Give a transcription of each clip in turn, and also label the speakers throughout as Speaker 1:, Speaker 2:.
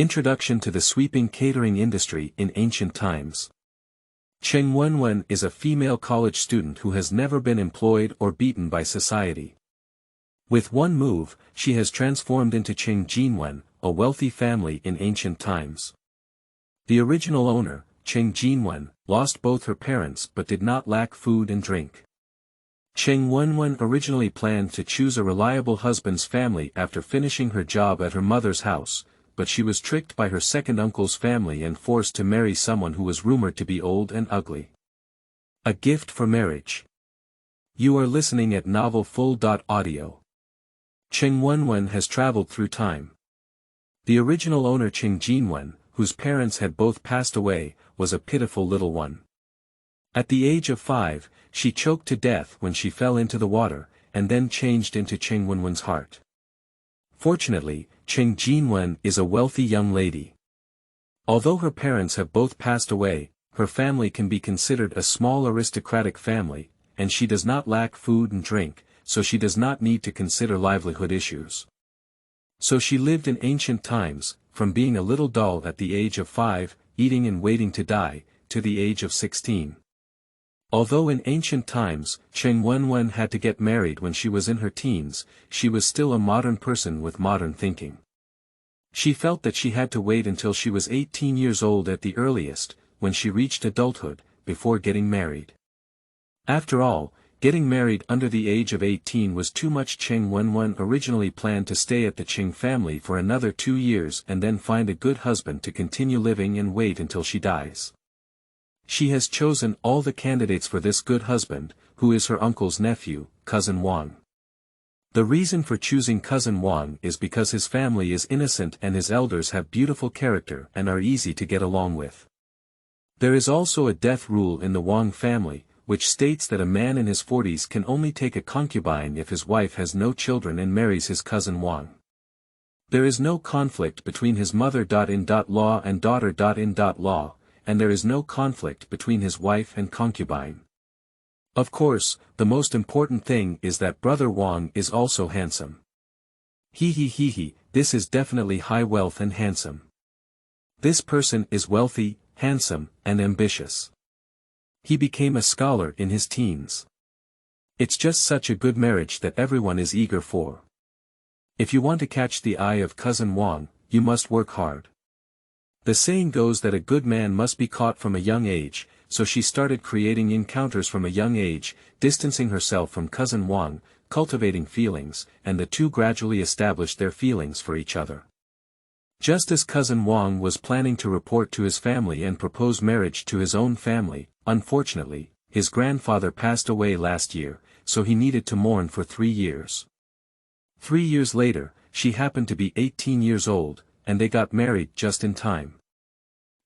Speaker 1: Introduction to the sweeping catering industry in ancient times. Cheng Wenwen is a female college student who has never been employed or beaten by society. With one move, she has transformed into Cheng Jinwen, a wealthy family in ancient times. The original owner, Cheng Jinwen, lost both her parents but did not lack food and drink. Cheng Wenwen originally planned to choose a reliable husband's family after finishing her job at her mother's house, but she was tricked by her second uncle's family and forced to marry someone who was rumored to be old and ugly. A gift for marriage. You are listening at Novel Full.audio. Cheng Wenwen has traveled through time. The original owner Cheng Jinwen, whose parents had both passed away, was a pitiful little one. At the age of 5, she choked to death when she fell into the water, and then changed into Cheng Wenwen's heart. Fortunately, Cheng Jinwen is a wealthy young lady. Although her parents have both passed away, her family can be considered a small aristocratic family, and she does not lack food and drink, so she does not need to consider livelihood issues. So she lived in ancient times, from being a little doll at the age of 5, eating and waiting to die, to the age of 16. Although in ancient times, Cheng Wenwen had to get married when she was in her teens, she was still a modern person with modern thinking. She felt that she had to wait until she was 18 years old at the earliest, when she reached adulthood, before getting married. After all, getting married under the age of 18 was too much. Cheng Wenwen originally planned to stay at the Cheng family for another 2 years and then find a good husband to continue living and wait until she dies. She has chosen all the candidates for this good husband, who is her uncle's nephew, Cousin Wang. The reason for choosing Cousin Wang is because his family is innocent and his elders have beautiful character and are easy to get along with. There is also a death rule in the Wang family, which states that a man in his 40s can only take a concubine if his wife has no children and marries his cousin Wang. There is no conflict between his mother-in-law and daughter-in-law, and there is no conflict between his wife and concubine. Of course, the most important thing is that brother Wang is also handsome. This is definitely high wealth and handsome. This person is wealthy, handsome, and ambitious. He became a scholar in his teens. It's just such a good marriage that everyone is eager for. If you want to catch the eye of cousin Wang, you must work hard. The saying goes that a good man must be caught from a young age, so she started creating encounters from a young age, distancing herself from cousin Wang, cultivating feelings, and the two gradually established their feelings for each other. Just as cousin Wang was planning to report to his family and propose marriage to his own family, unfortunately, his grandfather passed away last year, so he needed to mourn for 3 years. 3 years later, she happened to be 18 years old, and they got married just in time.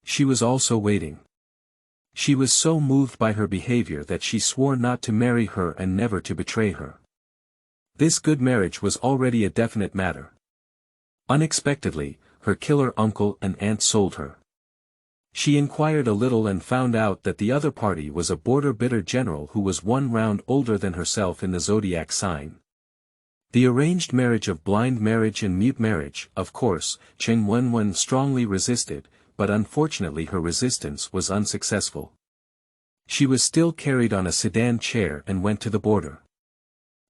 Speaker 1: She was also waiting. She was so moved by her behavior that she swore not to marry her and never to betray her. This good marriage was already a definite matter. Unexpectedly, her killer uncle and aunt sold her. She inquired a little and found out that the other party was a border-bitter general who was 1 round older than herself in the zodiac sign. The arranged marriage of blind marriage and mute marriage, of course, Cheng Wenwen strongly resisted, but unfortunately her resistance was unsuccessful. She was still carried on a sedan chair and went to the border.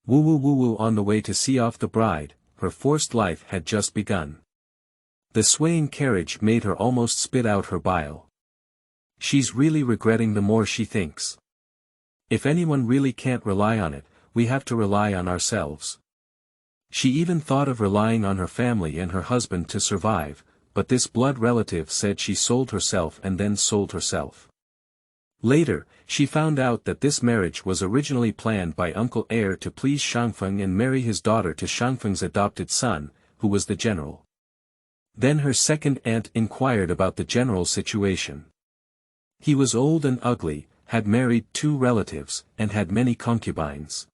Speaker 1: Woo on the way to see off the bride, her forced life had just begun. The swaying carriage made her almost spit out her bile. She's really regretting the more she thinks. If anyone really can't rely on it, we have to rely on ourselves. She even thought of relying on her family and her husband to survive, but this blood relative said she sold herself and then sold herself. Later, she found out that this marriage was originally planned by Uncle Heir to please Shangfeng and marry his daughter to Shangfeng's adopted son, who was the general. Then her second aunt inquired about the general's situation. He was old and ugly, had married 2 relatives, and had many concubines.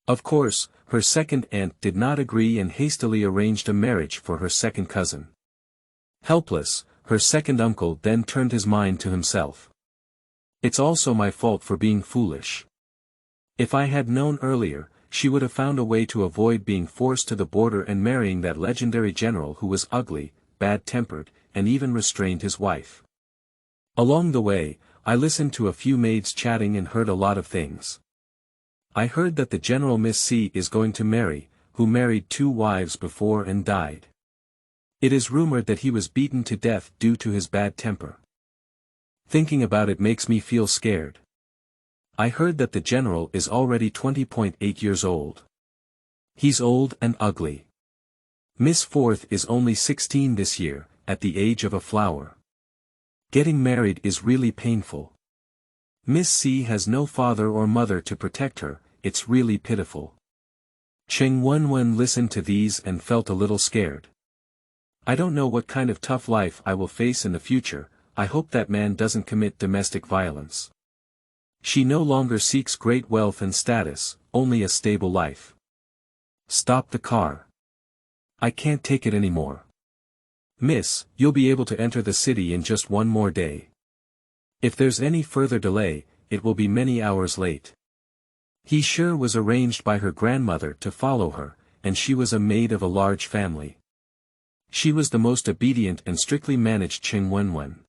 Speaker 1: Of course, her second aunt did not agree and hastily arranged a marriage for her second cousin. Helpless, her second uncle then turned his mind to himself. It's also my fault for being foolish. If I had known earlier, she would have found a way to avoid being forced to the border and marrying that legendary general who was ugly, bad-tempered, and even restrained his wife. Along the way, I listened to a few maids chatting and heard a lot of things. I heard that the General Miss C is going to marry, who married 2 wives before and died. It is rumored that he was beaten to death due to his bad temper. Thinking about it makes me feel scared. I heard that the general is already 20.8 years old. He's old and ugly. Miss Fourth is only 16 this year, at the age of a flower. Getting married is really painful. Miss C has no father or mother to protect her, it's really pitiful. Cheng Wenwen listened to these and felt a little scared. I don't know what kind of tough life I will face in the future. I hope that man doesn't commit domestic violence. She no longer seeks great wealth and status, only a stable life. Stop the car. I can't take it anymore. Miss, you'll be able to enter the city in just 1 more day. If there's any further delay, it will be many hours late. Yishi was arranged by her grandmother to follow her, and she was a maid of a large family. She was the most obedient and strictly managed Cheng Wenwen.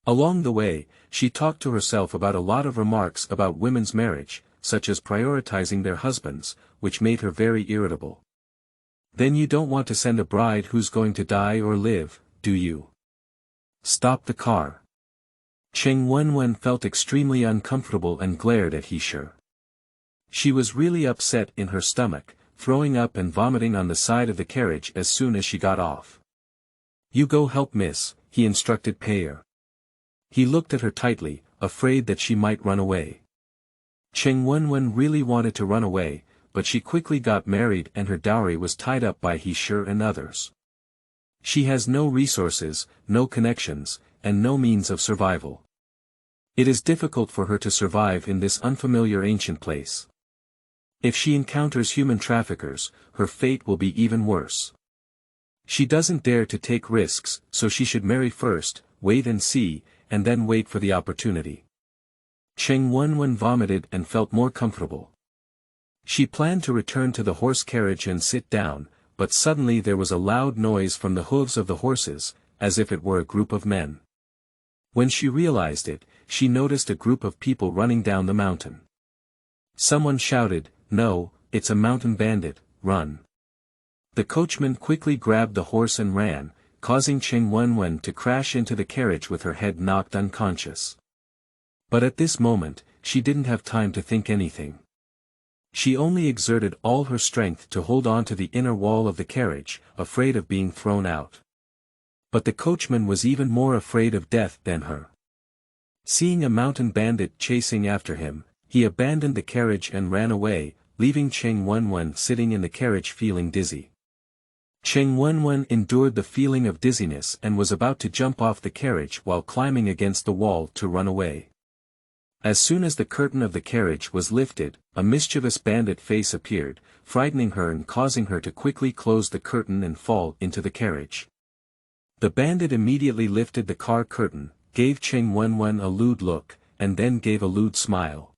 Speaker 1: Along the way, she talked to herself about a lot of remarks about women's marriage, such as prioritizing their husbands, which made her very irritable. Then you don't want to send a bride who's going to die or live, do you? Stop the car. Cheng Wenwen felt extremely uncomfortable and glared at Yishi. She was really upset in her stomach, throwing up and vomiting on the side of the carriage as soon as she got off. You go help Miss, he instructed Payer. He looked at her tightly, afraid that she might run away. Cheng Wenwen really wanted to run away, but she quickly got married and her dowry was tied up by Yishi and others. She has no resources, no connections, and no means of survival. It is difficult for her to survive in this unfamiliar ancient place. If she encounters human traffickers, her fate will be even worse. She doesn't dare to take risks, so she should marry first, wait and see, and then wait for the opportunity. Cheng Wenwen vomited and felt more comfortable. She planned to return to the horse carriage and sit down, but suddenly there was a loud noise from the hooves of the horses, as if it were a group of men. When she realized it, she noticed a group of people running down the mountain. Someone shouted, "No, it's a mountain bandit, run." The coachman quickly grabbed the horse and ran, causing Cheng Wenwen to crash into the carriage with her head knocked unconscious. But at this moment, she didn't have time to think anything. She only exerted all her strength to hold on to the inner wall of the carriage, afraid of being thrown out. But the coachman was even more afraid of death than her. Seeing a mountain bandit chasing after him, he abandoned the carriage and ran away, leaving Cheng Wenwen sitting in the carriage feeling dizzy. Cheng Wenwen endured the feeling of dizziness and was about to jump off the carriage while climbing against the wall to run away. As soon as the curtain of the carriage was lifted, a mischievous bandit face appeared, frightening her and causing her to quickly close the curtain and fall into the carriage. The bandit immediately lifted the car curtain, gave Cheng Wenwen a lewd look, and then gave a lewd smile.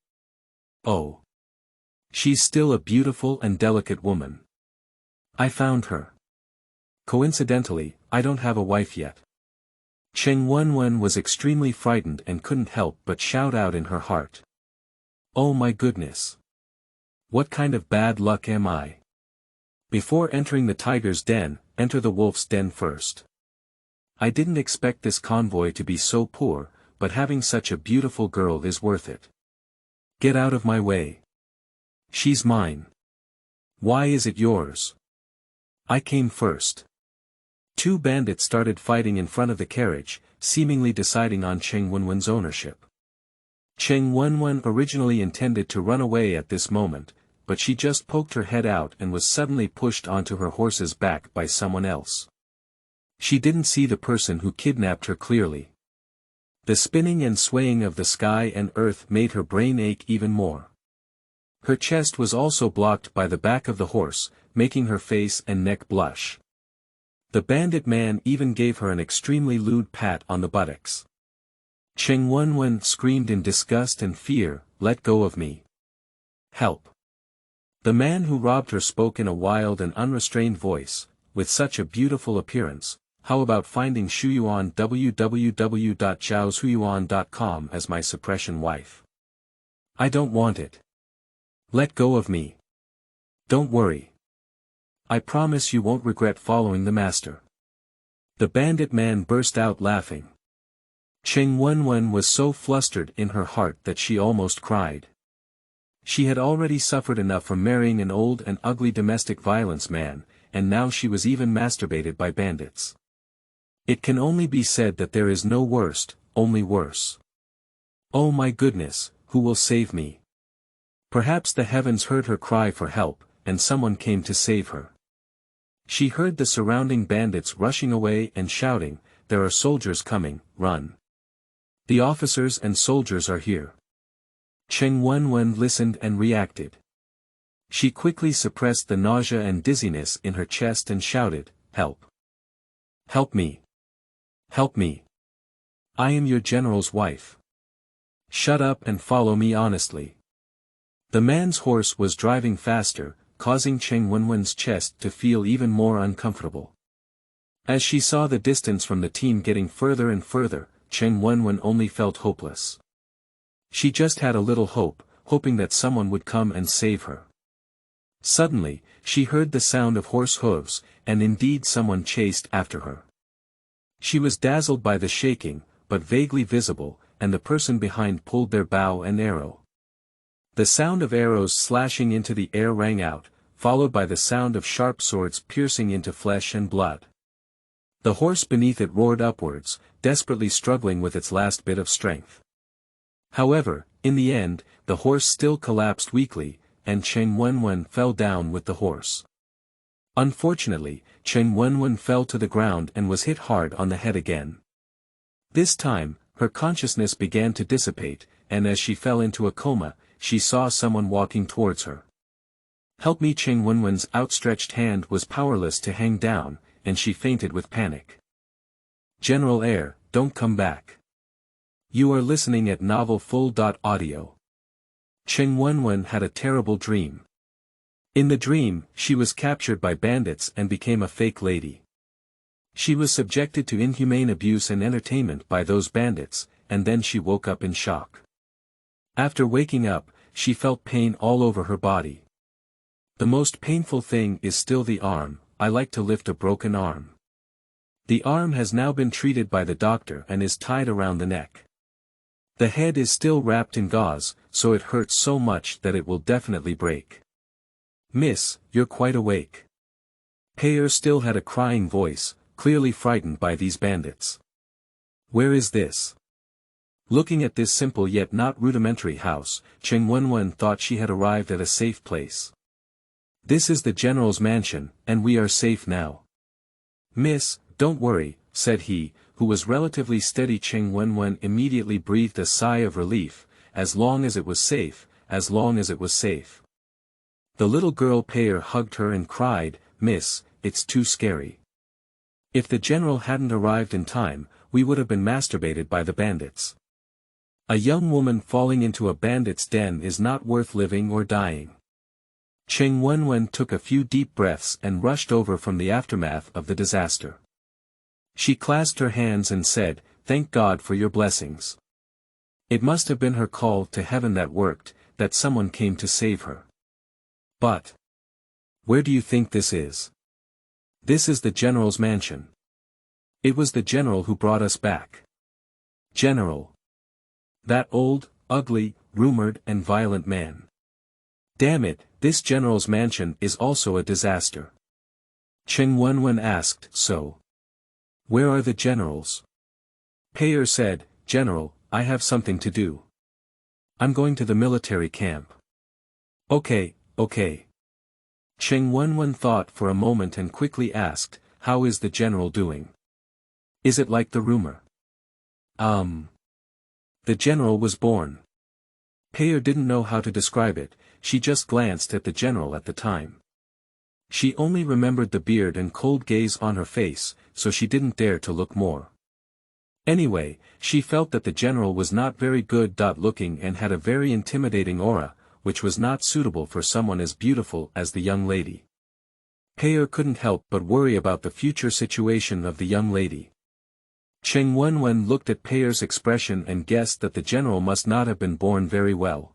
Speaker 1: Oh! She's still a beautiful and delicate woman. I found her. Coincidentally, I don't have a wife yet. Cheng Wenwen was extremely frightened and couldn't help but shout out in her heart. Oh my goodness! What kind of bad luck am I? Before entering the tiger's den, enter the wolf's den first. I didn't expect this convoy to be so poor, but having such a beautiful girl is worth it. Get out of my way. She's mine. Why is it yours? I came first. 2 bandits started fighting in front of the carriage, seemingly deciding on Cheng Wenwen's ownership. Cheng Wenwen originally intended to run away at this moment, but she just poked her head out and was suddenly pushed onto her horse's back by someone else. She didn't see the person who kidnapped her clearly. The spinning and swaying of the sky and earth made her brain ache even more. Her chest was also blocked by the back of the horse, making her face and neck blush. The bandit man even gave her an extremely lewd pat on the buttocks. Cheng Wenwen screamed in disgust and fear, "Let go of me. Help." The man who robbed her spoke in a wild and unrestrained voice, with such a beautiful appearance, how about finding Shuyuan www.zhaoshuyuan.com as my suppression wife? I don't want it. Let go of me. Don't worry. I promise you won't regret following the master. The bandit man burst out laughing. Cheng Wenwen was so flustered in her heart that she almost cried. She had already suffered enough from marrying an old and ugly domestic violence man, and now she was even masturbated by bandits. It can only be said that there is no worst, only worse. Oh my goodness, who will save me? Perhaps the heavens heard her cry for help, and someone came to save her. She heard the surrounding bandits rushing away and shouting, "There are soldiers coming, run. The officers and soldiers are here." Cheng Wenwen listened and reacted. She quickly suppressed the nausea and dizziness in her chest and shouted, "Help! Help me! Help me! I am your general's wife. Shut up and follow me honestly." The man's horse was driving faster, causing Cheng Wenwen's chest to feel even more uncomfortable. As she saw the distance from the team getting further and further, Cheng Wenwen only felt hopeless. She just had a little hope, hoping that someone would come and save her. Suddenly, she heard the sound of horse hooves, and indeed someone chased after her. She was dazzled by the shaking, but vaguely visible, and the person behind pulled their bow and arrow. The sound of arrows slashing into the air rang out, followed by the sound of sharp swords piercing into flesh and blood. The horse beneath it roared upwards, desperately struggling with its last bit of strength. However, in the end, the horse still collapsed weakly, and Cheng Wenwen fell down with the horse. Unfortunately, Cheng Wenwen fell to the ground and was hit hard on the head again. This time, her consciousness began to dissipate, and as she fell into a coma, she saw someone walking towards her. "Help me!" Cheng Wenwen's outstretched hand was powerless to hang down, and she fainted with panic. "General Air, don't come back. You are listening at novelfull.audio. Cheng Wenwen had a terrible dream. In the dream, she was captured by bandits and became a fake lady. She was subjected to inhumane abuse and entertainment by those bandits, and then she woke up in shock. After waking up, she felt pain all over her body. "The most painful thing is still the arm. I like to lift a broken arm. The arm has now been treated by the doctor and is tied around the neck. The head is still wrapped in gauze, so it hurts so much that it will definitely break." "Miss, you're quite awake." Payer still had a crying voice, clearly frightened by these bandits. "Where is this?" Looking at this simple yet not rudimentary house, Cheng Wenwen thought she had arrived at a safe place. "This is the general's mansion, and we are safe now." "Miss, don't worry," said he, who was relatively steady. Cheng Wenwen immediately breathed a sigh of relief, as long as it was safe, as long as it was safe. The little girl Payer hugged her and cried, "Miss, it's too scary. If the general hadn't arrived in time, we would have been masturbated by the bandits. A young woman falling into a bandit's den is not worth living or dying." Cheng Wenwen took a few deep breaths and rushed over from the aftermath of the disaster. She clasped her hands and said, "Thank God for your blessings. It must have been her call to heaven that worked, that someone came to save her. But where do you think this is?" "This is the general's mansion. It was the general who brought us back." "General? That old, ugly, rumored and violent man. Damn it, this general's mansion is also a disaster." Cheng Wenwen asked, "So? Where are the generals?" Payer said, "General, I have something to do. I'm going to the military camp." Okay. Cheng Wenwen thought for a moment and quickly asked, "How is the general doing? Is it like the rumor?" The general was born." Payer didn't know how to describe it, she just glanced at the general at the time. She only remembered the beard and cold gaze on her face, so she didn't dare to look more. Anyway, she felt that the general was not very good looking and had a very intimidating aura, which was not suitable for someone as beautiful as the young lady. Pei couldn't help but worry about the future situation of the young lady. Cheng Wenwen looked at Pei's expression and guessed that the general must not have been born very well.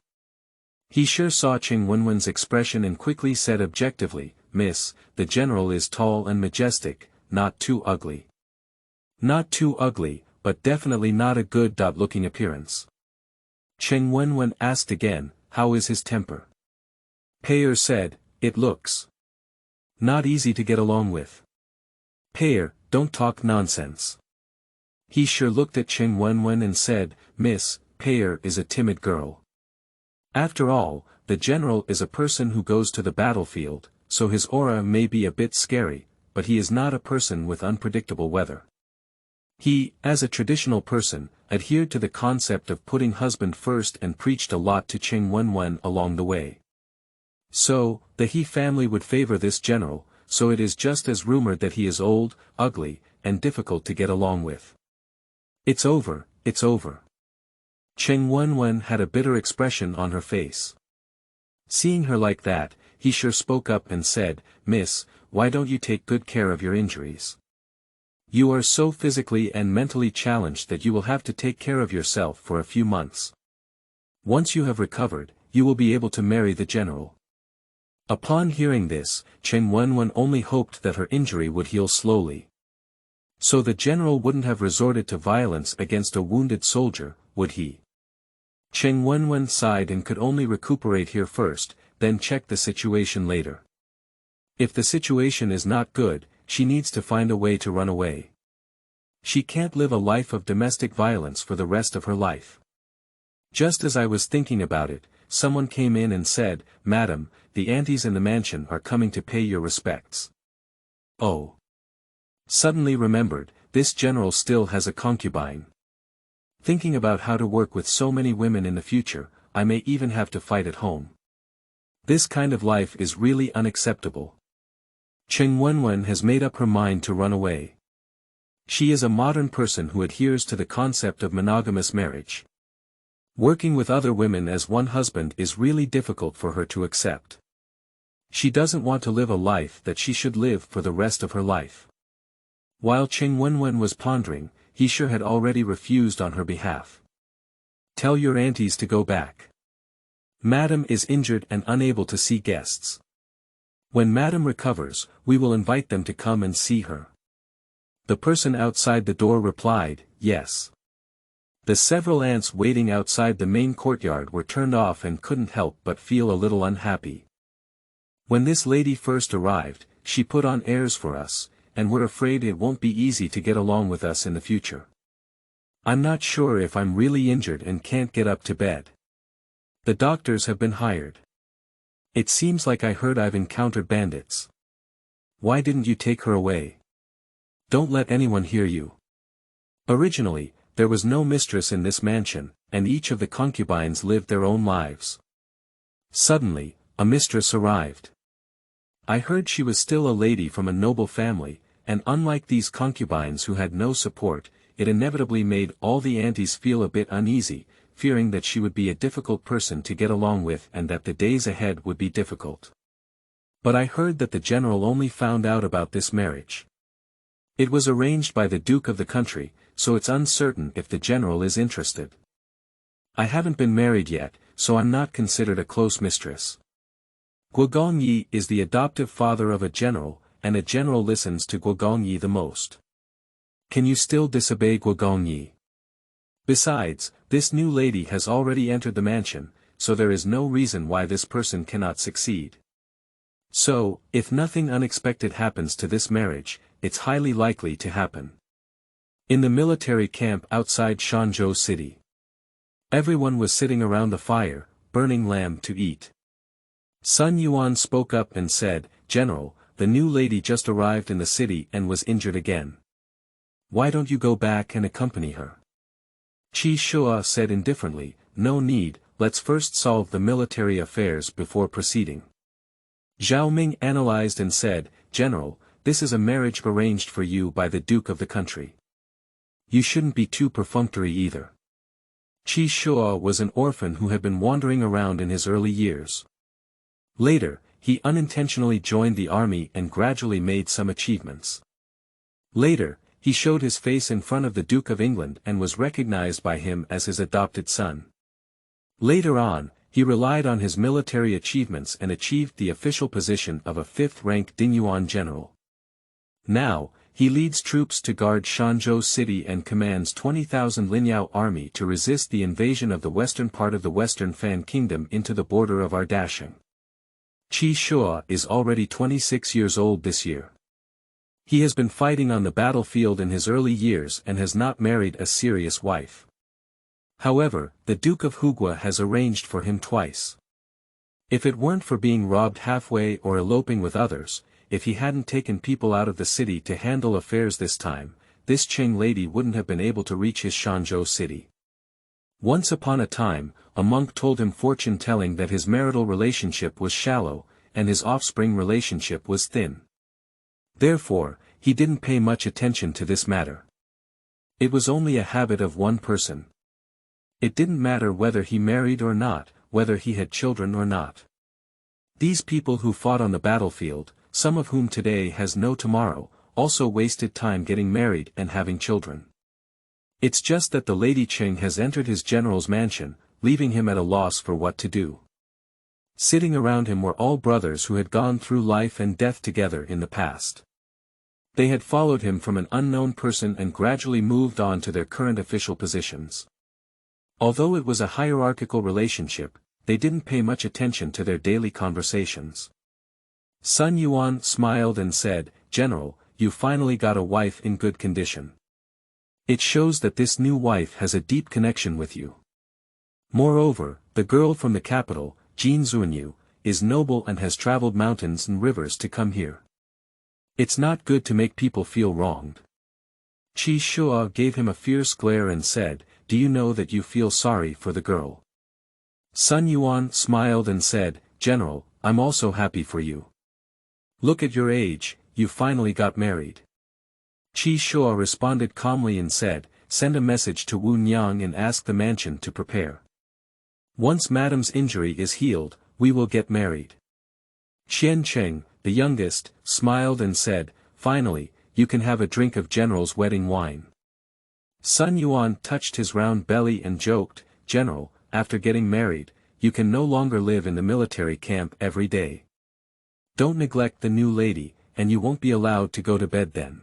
Speaker 1: He sure saw Cheng Wenwen's expression and quickly said objectively, "Miss, the general is tall and majestic, not too ugly." Not too ugly, but definitely not a good-looking appearance. Cheng Wenwen asked again, "How is his temper?" Pei said, "It looks not easy to get along with." "Pei, don't talk nonsense." He sure looked at Cheng Wenwen and said, "Miss, Pei is a timid girl. After all, the general is a person who goes to the battlefield, so his aura may be a bit scary, but he is not a person with unpredictable weather." He, as a traditional person, adhered to the concept of putting husband first and preached a lot to Cheng Wenwen along the way. So, the He family would favor this general, so it is just as rumored that he is old, ugly, and difficult to get along with. It's over, it's over. Cheng Wenwen had a bitter expression on her face. Seeing her like that, he sure spoke up and said, "Miss, why don't you take good care of your injuries? You are so physically and mentally challenged that you will have to take care of yourself for a few months. Once you have recovered, you will be able to marry the general." Upon hearing this, Cheng Wenwen only hoped that her injury would heal slowly. So the general wouldn't have resorted to violence against a wounded soldier, would he? Cheng Wenwen sighed and could only recuperate here first, then check the situation later. If the situation is not good, she needs to find a way to run away. She can't live a life of domestic violence for the rest of her life. Just as I was thinking about it, someone came in and said, "Madam, the aunties in the mansion are coming to pay your respects." Oh. Suddenly remembered, this general still has a concubine. Thinking about how to work with so many women in the future, I may even have to fight at home. This kind of life is really unacceptable. Cheng Wenwen has made up her mind to run away. She is a modern person who adheres to the concept of monogamous marriage. Working with other women as one husband is really difficult for her to accept. She doesn't want to live a life that she should live for the rest of her life. While Cheng Wenwen was pondering, he sure had already refused on her behalf. "Tell your aunties to go back. Madam is injured and unable to see guests. When Madam recovers, we will invite them to come and see her." The person outside the door replied, "Yes." The several aunts waiting outside the main courtyard were turned off and couldn't help but feel a little unhappy. "When this lady first arrived, she put on airs for us, and we're afraid it won't be easy to get along with us in the future. I'm not sure if I'm really injured and can't get up to bed. The doctors have been hired. It seems like I heard I've encountered bandits. Why didn't you take her away? Don't let anyone hear you." Originally, there was no mistress in this mansion, and each of the concubines lived their own lives. Suddenly, a mistress arrived. I heard she was still a lady from a noble family, and unlike these concubines who had no support, it inevitably made all the aunties feel a bit uneasy, fearing that she would be a difficult person to get along with and that the days ahead would be difficult. But I heard that the general only found out about this marriage. It was arranged by the Duke of the country, so it's uncertain if the general is interested. I haven't been married yet, so I'm not considered a close mistress. Guogongyi is the adoptive father of a general, and a general listens to Guogongyi the most. Can you still disobey Guogongyi? Besides, this new lady has already entered the mansion, so there is no reason why this person cannot succeed. So, if nothing unexpected happens to this marriage, it's highly likely to happen. In the military camp outside Shanzhou City, everyone was sitting around the fire, burning lamb to eat. Sun Yuan spoke up and said, "General, the new lady just arrived in the city and was injured again. Why don't you go back and accompany her?" Qi Shua said indifferently, "No need, let's first solve the military affairs before proceeding." Zhao Ming analyzed and said, "General, this is a marriage arranged for you by the Duke of the country. You shouldn't be too perfunctory either." Qi Shua was an orphan who had been wandering around in his early years. Later, he unintentionally joined the army and gradually made some achievements. Later, he showed his face in front of the Duke of England and was recognized by him as his adopted son. Later on, he relied on his military achievements and achieved the official position of a 5th-rank Dinyuan general. Now, he leads troops to guard Shanzhou city and commands 20,000 Linyao army to resist the invasion of the western part of the Western Fan Kingdom into the border of Ardashing. Qi Shua is already 26 years old this year. He has been fighting on the battlefield in his early years and has not married a serious wife. However, the Duke of Hugua has arranged for him twice. If it weren't for being robbed halfway or eloping with others, if he hadn't taken people out of the city to handle affairs this time, this Cheng lady wouldn't have been able to reach his Shanzhou city. Once upon a time, a monk told him fortune-telling that his marital relationship was shallow, and his offspring relationship was thin. Therefore, he didn't pay much attention to this matter. It was only a habit of one person. It didn't matter whether he married or not, whether he had children or not. These people who fought on the battlefield, some of whom today has no tomorrow, also wasted time getting married and having children. It's just that the Lady Cheng has entered his general's mansion, leaving him at a loss for what to do. Sitting around him were all brothers who had gone through life and death together in the past. They had followed him from an unknown person and gradually moved on to their current official positions. Although it was a hierarchical relationship, they didn't pay much attention to their daily conversations. Sun Yuan smiled and said, "General, you finally got a wife in good condition. It shows that this new wife has a deep connection with you. Moreover, the girl from the capital, Jin Zunyu, is noble and has traveled mountains and rivers to come here. It's not good to make people feel wronged." Qi Shua gave him a fierce glare and said, "Do you know that you feel sorry for the girl?" Sun Yuan smiled and said, "General, I'm also happy for you. Look at your age, you finally got married." Qi Shua responded calmly and said, "Send a message to Wu Nyang and ask the mansion to prepare. Once Madam's injury is healed, we will get married." Qian Cheng, the youngest, smiled and said, "Finally, you can have a drink of General's wedding wine." Sun Yuan touched his round belly and joked, "General, after getting married, you can no longer live in the military camp every day. Don't neglect the new lady, and you won't be allowed to go to bed then."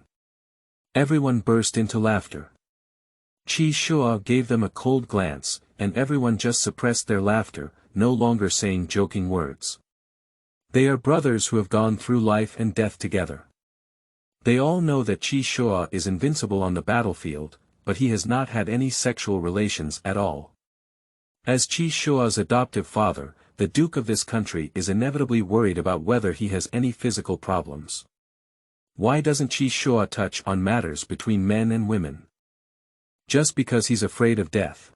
Speaker 1: Everyone burst into laughter. Qi Shua gave them a cold glance, and everyone just suppressed their laughter, no longer saying joking words. They are brothers who have gone through life and death together. They all know that Qi Shua is invincible on the battlefield, but he has not had any sexual relations at all. As Qi Shua's adoptive father, the Duke of this country is inevitably worried about whether he has any physical problems. Why doesn't Qi Shua touch on matters between men and women? Just because he's afraid of death.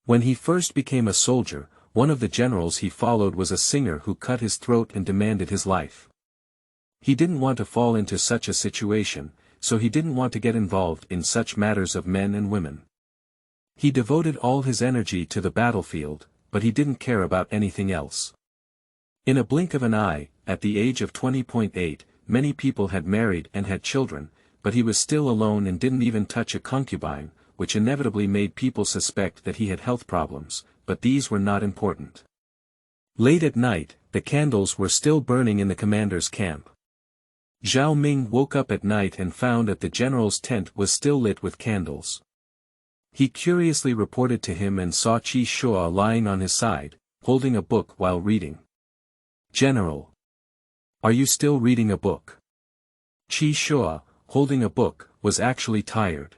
Speaker 1: When he first became a soldier, one of the generals he followed was a singer who cut his throat and demanded his life. He didn't want to fall into such a situation, so he didn't want to get involved in such matters of men and women. He devoted all his energy to the battlefield, but he didn't care about anything else. In a blink of an eye, at the age of 20.8, many people had married and had children, but he was still alone and didn't even touch a concubine, which inevitably made people suspect that he had health problems, but these were not important. Late at night, the candles were still burning in the commander's camp. Zhao Ming woke up at night and found that the general's tent was still lit with candles. He curiously reported to him and saw Qi Shua lying on his side, holding a book while reading. "General, are you still reading a book?" Qi Shua, holding a book, was actually tired.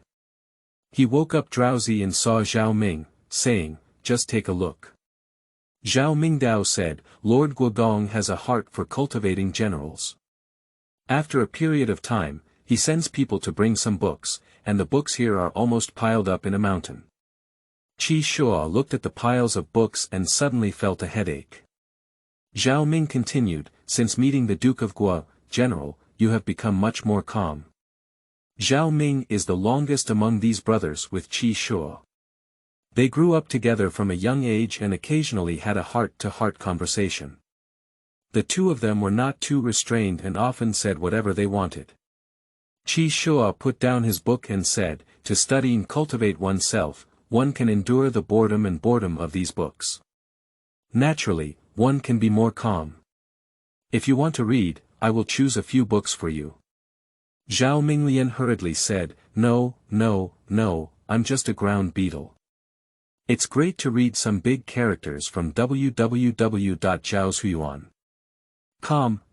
Speaker 1: He woke up drowsy and saw Zhao Ming, saying, "Just take a look." Zhao Mingdao said, "Lord Guogong has a heart for cultivating generals. After a period of time, he sends people to bring some books, and the books here are almost piled up in a mountain." Qi Shua looked at the piles of books and suddenly felt a headache. Zhao Ming continued, "Since meeting the Duke of Guo, General, you have become much more calm." Zhao Ming is the longest among these brothers with Qi Shua. They grew up together from a young age and occasionally had a heart-to-heart conversation. The two of them were not too restrained and often said whatever they wanted. Qi Shua put down his book and said, to study and cultivate oneself, one can endure the boredom of these books. Naturally, one can be more calm. If you want to read, I will choose a few books for you. Zhao Minglian hurriedly said, No, I'm just a ground beetle. It's great to read some big characters from www.zhaozuan.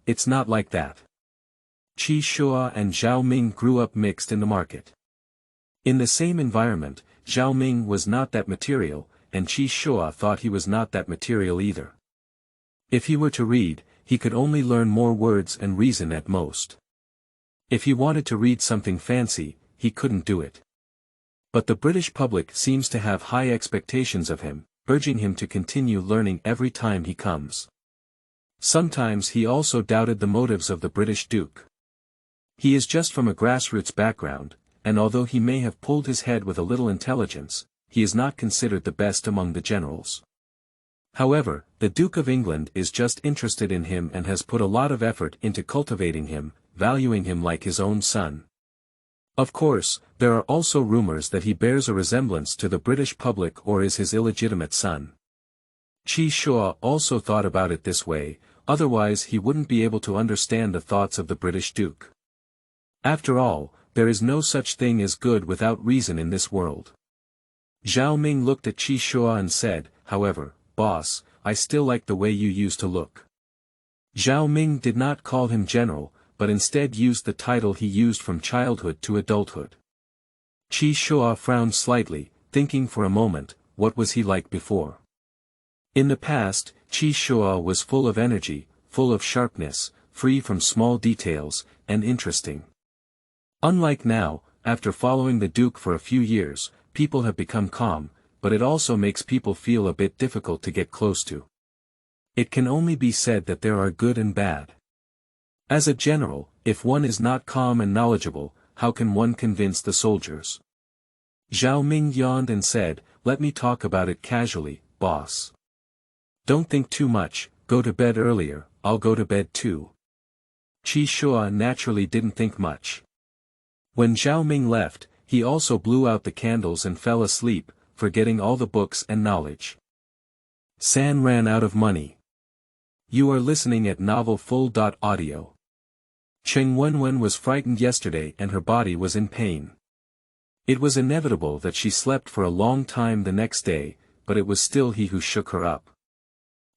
Speaker 1: It's not like that. Qi Shua and Zhao Ming grew up mixed in the market. In the same environment, Zhao Ming was not that material, and Qi Shua thought he was not that material either. If he were to read, he could only learn more words and reason at most. If he wanted to read something fancy, he couldn't do it. But the British public seems to have high expectations of him, urging him to continue learning every time he comes. Sometimes he also doubted the motives of the British Duke. He is just from a grassroots background, and although he may have pulled his head with a little intelligence, he is not considered the best among the generals. However, the Duke of England is just interested in him and has put a lot of effort into cultivating him, valuing him like his own son. Of course, there are also rumors that he bears a resemblance to the British public or is his illegitimate son. Qi Shua also thought about it this way, otherwise he wouldn't be able to understand the thoughts of the British Duke. After all, there is no such thing as good without reason in this world. Zhao Ming looked at Qi Shua and said, however, boss, I still like the way you used to look. Zhao Ming did not call him general, but instead used the title he used from childhood to adulthood. Qi Shua frowned slightly, thinking for a moment, what was he like before? In the past, Qi Shua was full of energy, full of sharpness, free from small details, and interesting. Unlike now, after following the Duke for a few years, people have become calm, but it also makes people feel a bit difficult to get close to. It can only be said that there are good and bad. As a general, if one is not calm and knowledgeable, how can one convince the soldiers? Zhao Ming yawned and said, let me talk about it casually, boss. Don't think too much, go to bed earlier, I'll go to bed too. Qi Shua naturally didn't think much. When Zhao Ming left, he also blew out the candles and fell asleep, forgetting all the books and knowledge. San ran out of money. You are listening at novelfull.audio. Cheng Wenwen was frightened yesterday and her body was in pain. It was inevitable that she slept for a long time the next day, but it was still he who shook her up.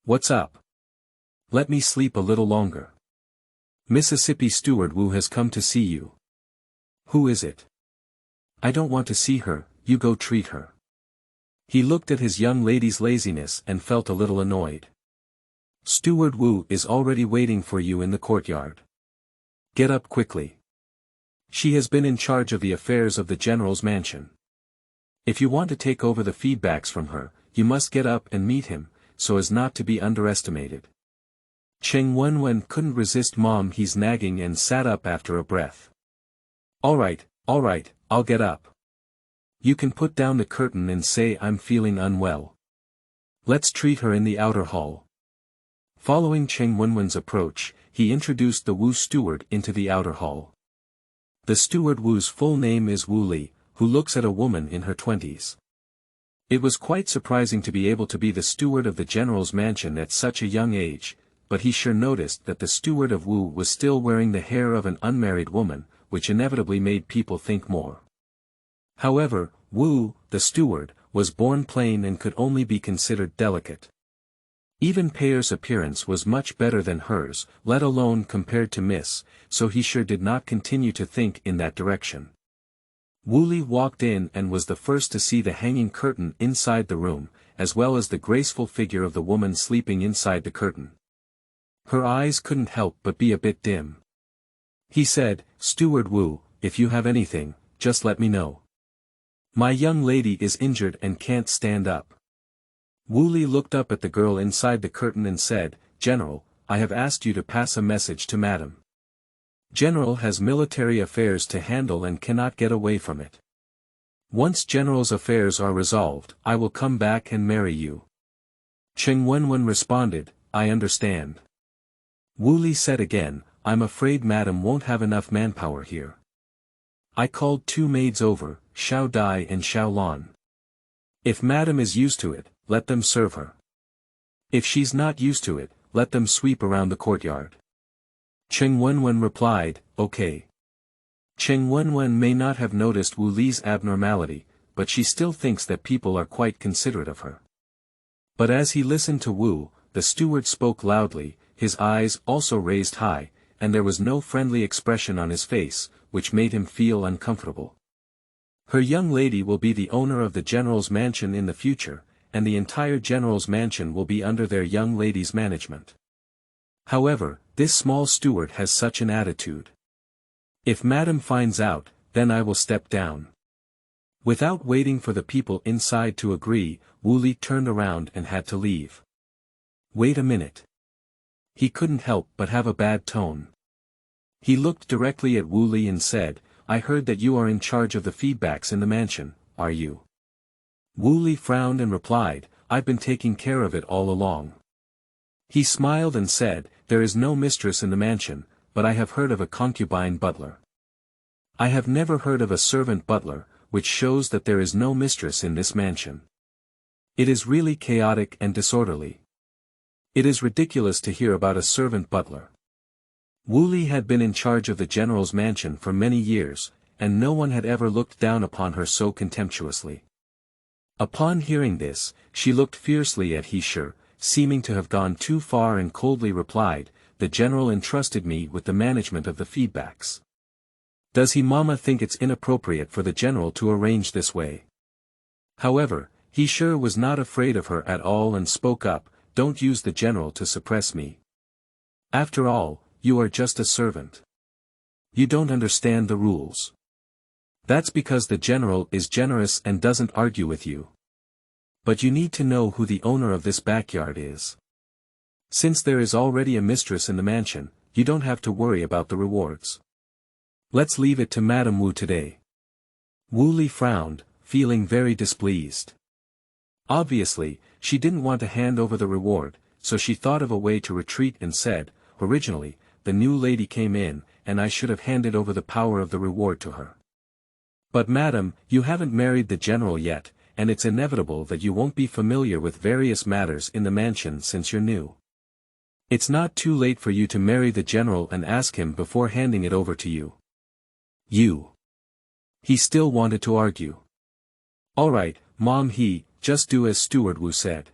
Speaker 1: What's up? Let me sleep a little longer. Mississippi Steward Wu has come to see you. Who is it? I don't want to see her, you go treat her. He looked at his young lady's laziness and felt a little annoyed. Steward Wu is already waiting for you in the courtyard. Get up quickly. She has been in charge of the affairs of the general's mansion. If you want to take over the feedbacks from her, you must get up and meet him, so as not to be underestimated. Cheng Wenwen couldn't resist Mom He's nagging and sat up after a breath. Alright, I'll get up. You can put down the curtain and say I'm feeling unwell. Let's treat her in the outer hall. Following Cheng Wenwen's approach, he introduced the Wu steward into the outer hall. The steward Wu's full name is Wu Li, who looks at a woman in her 20s. It was quite surprising to be able to be the steward of the general's mansion at such a young age, but he sure noticed that the steward of Wu was still wearing the hair of an unmarried woman, which inevitably made people think more. However, Wu, the steward, was born plain and could only be considered delicate. Even Pear's appearance was much better than hers, let alone compared to Miss, so he sure did not continue to think in that direction. Wu Li walked in and was the first to see the hanging curtain inside the room, as well as the graceful figure of the woman sleeping inside the curtain. Her eyes couldn't help but be a bit dim. He said, Steward Wu, if you have anything, just let me know. My young lady is injured and can't stand up. Wu Li looked up at the girl inside the curtain and said, General, I have asked you to pass a message to Madam. General has military affairs to handle and cannot get away from it. Once General's affairs are resolved, I will come back and marry you. Cheng Wenwen responded, I understand. Wu Li said again, I'm afraid madam won't have enough manpower here. I called 2 maids over, Xiao Dai and Xiao Lan. If madam is used to it, let them serve her. If she's not used to it, let them sweep around the courtyard. Cheng Wenwen replied, okay. Cheng Wenwen may not have noticed Wu Li's abnormality, but she still thinks that people are quite considerate of her. But as he listened to Wu, the steward spoke loudly, his eyes also raised high, and there was no friendly expression on his face, which made him feel uncomfortable. Her young lady will be the owner of the general's mansion in the future, and the entire general's mansion will be under their young lady's management. However, this small steward has such an attitude. If madam finds out, then I will step down. Without waiting for the people inside to agree, Wu Li turned around and had to leave. Wait a minute. He couldn't help but have a bad tone. He looked directly at Wu Li and said, I heard that you are in charge of the feedbacks in the mansion, are you? Wu Li frowned and replied, I've been taking care of it all along. He smiled and said, there is no mistress in the mansion, but I have heard of a concubine butler. I have never heard of a servant butler, which shows that there is no mistress in this mansion. It is really chaotic and disorderly. It is ridiculous to hear about a servant butler. Wu Li had been in charge of the general's mansion for many years, and no one had ever looked down upon her so contemptuously. Upon hearing this, she looked fiercely at Yishi, seeming to have gone too far and coldly replied, the general entrusted me with the management of the feedbacks. Does he mama think it's inappropriate for the general to arrange this way? However, Yishi was not afraid of her at all and spoke up, don't use the general to suppress me. After all, you are just a servant. You don't understand the rules. That's because the general is generous and doesn't argue with you. But you need to know who the owner of this backyard is. Since there is already a mistress in the mansion, you don't have to worry about the rewards. Let's leave it to Madame Wu today. Wu Li frowned, feeling very displeased. Obviously, she didn't want to hand over the reward, so she thought of a way to retreat and said, originally, the new lady came in, and I should have handed over the power of the reward to her. But madam, you haven't married the general yet, and it's inevitable that you won't be familiar with various matters in the mansion since you're new. It's not too late for you to marry the general and ask him before handing it over to you. He still wanted to argue. Alright, mom, just do as Steward Wu said.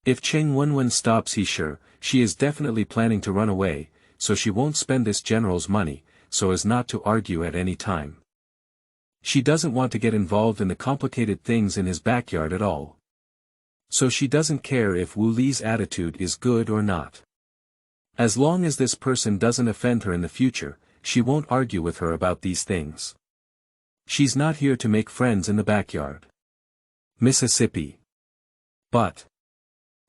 Speaker 1: If Cheng Wenwen stops Yishi, she is definitely planning to run away, so she won't spend this general's money, so as not to argue at any time. She doesn't want to get involved in the complicated things in his backyard at all. So she doesn't care if Wu Li's attitude is good or not. As long as this person doesn't offend her in the future, she won't argue with her about these things. She's not here to make friends in the backyard. Mississippi. But.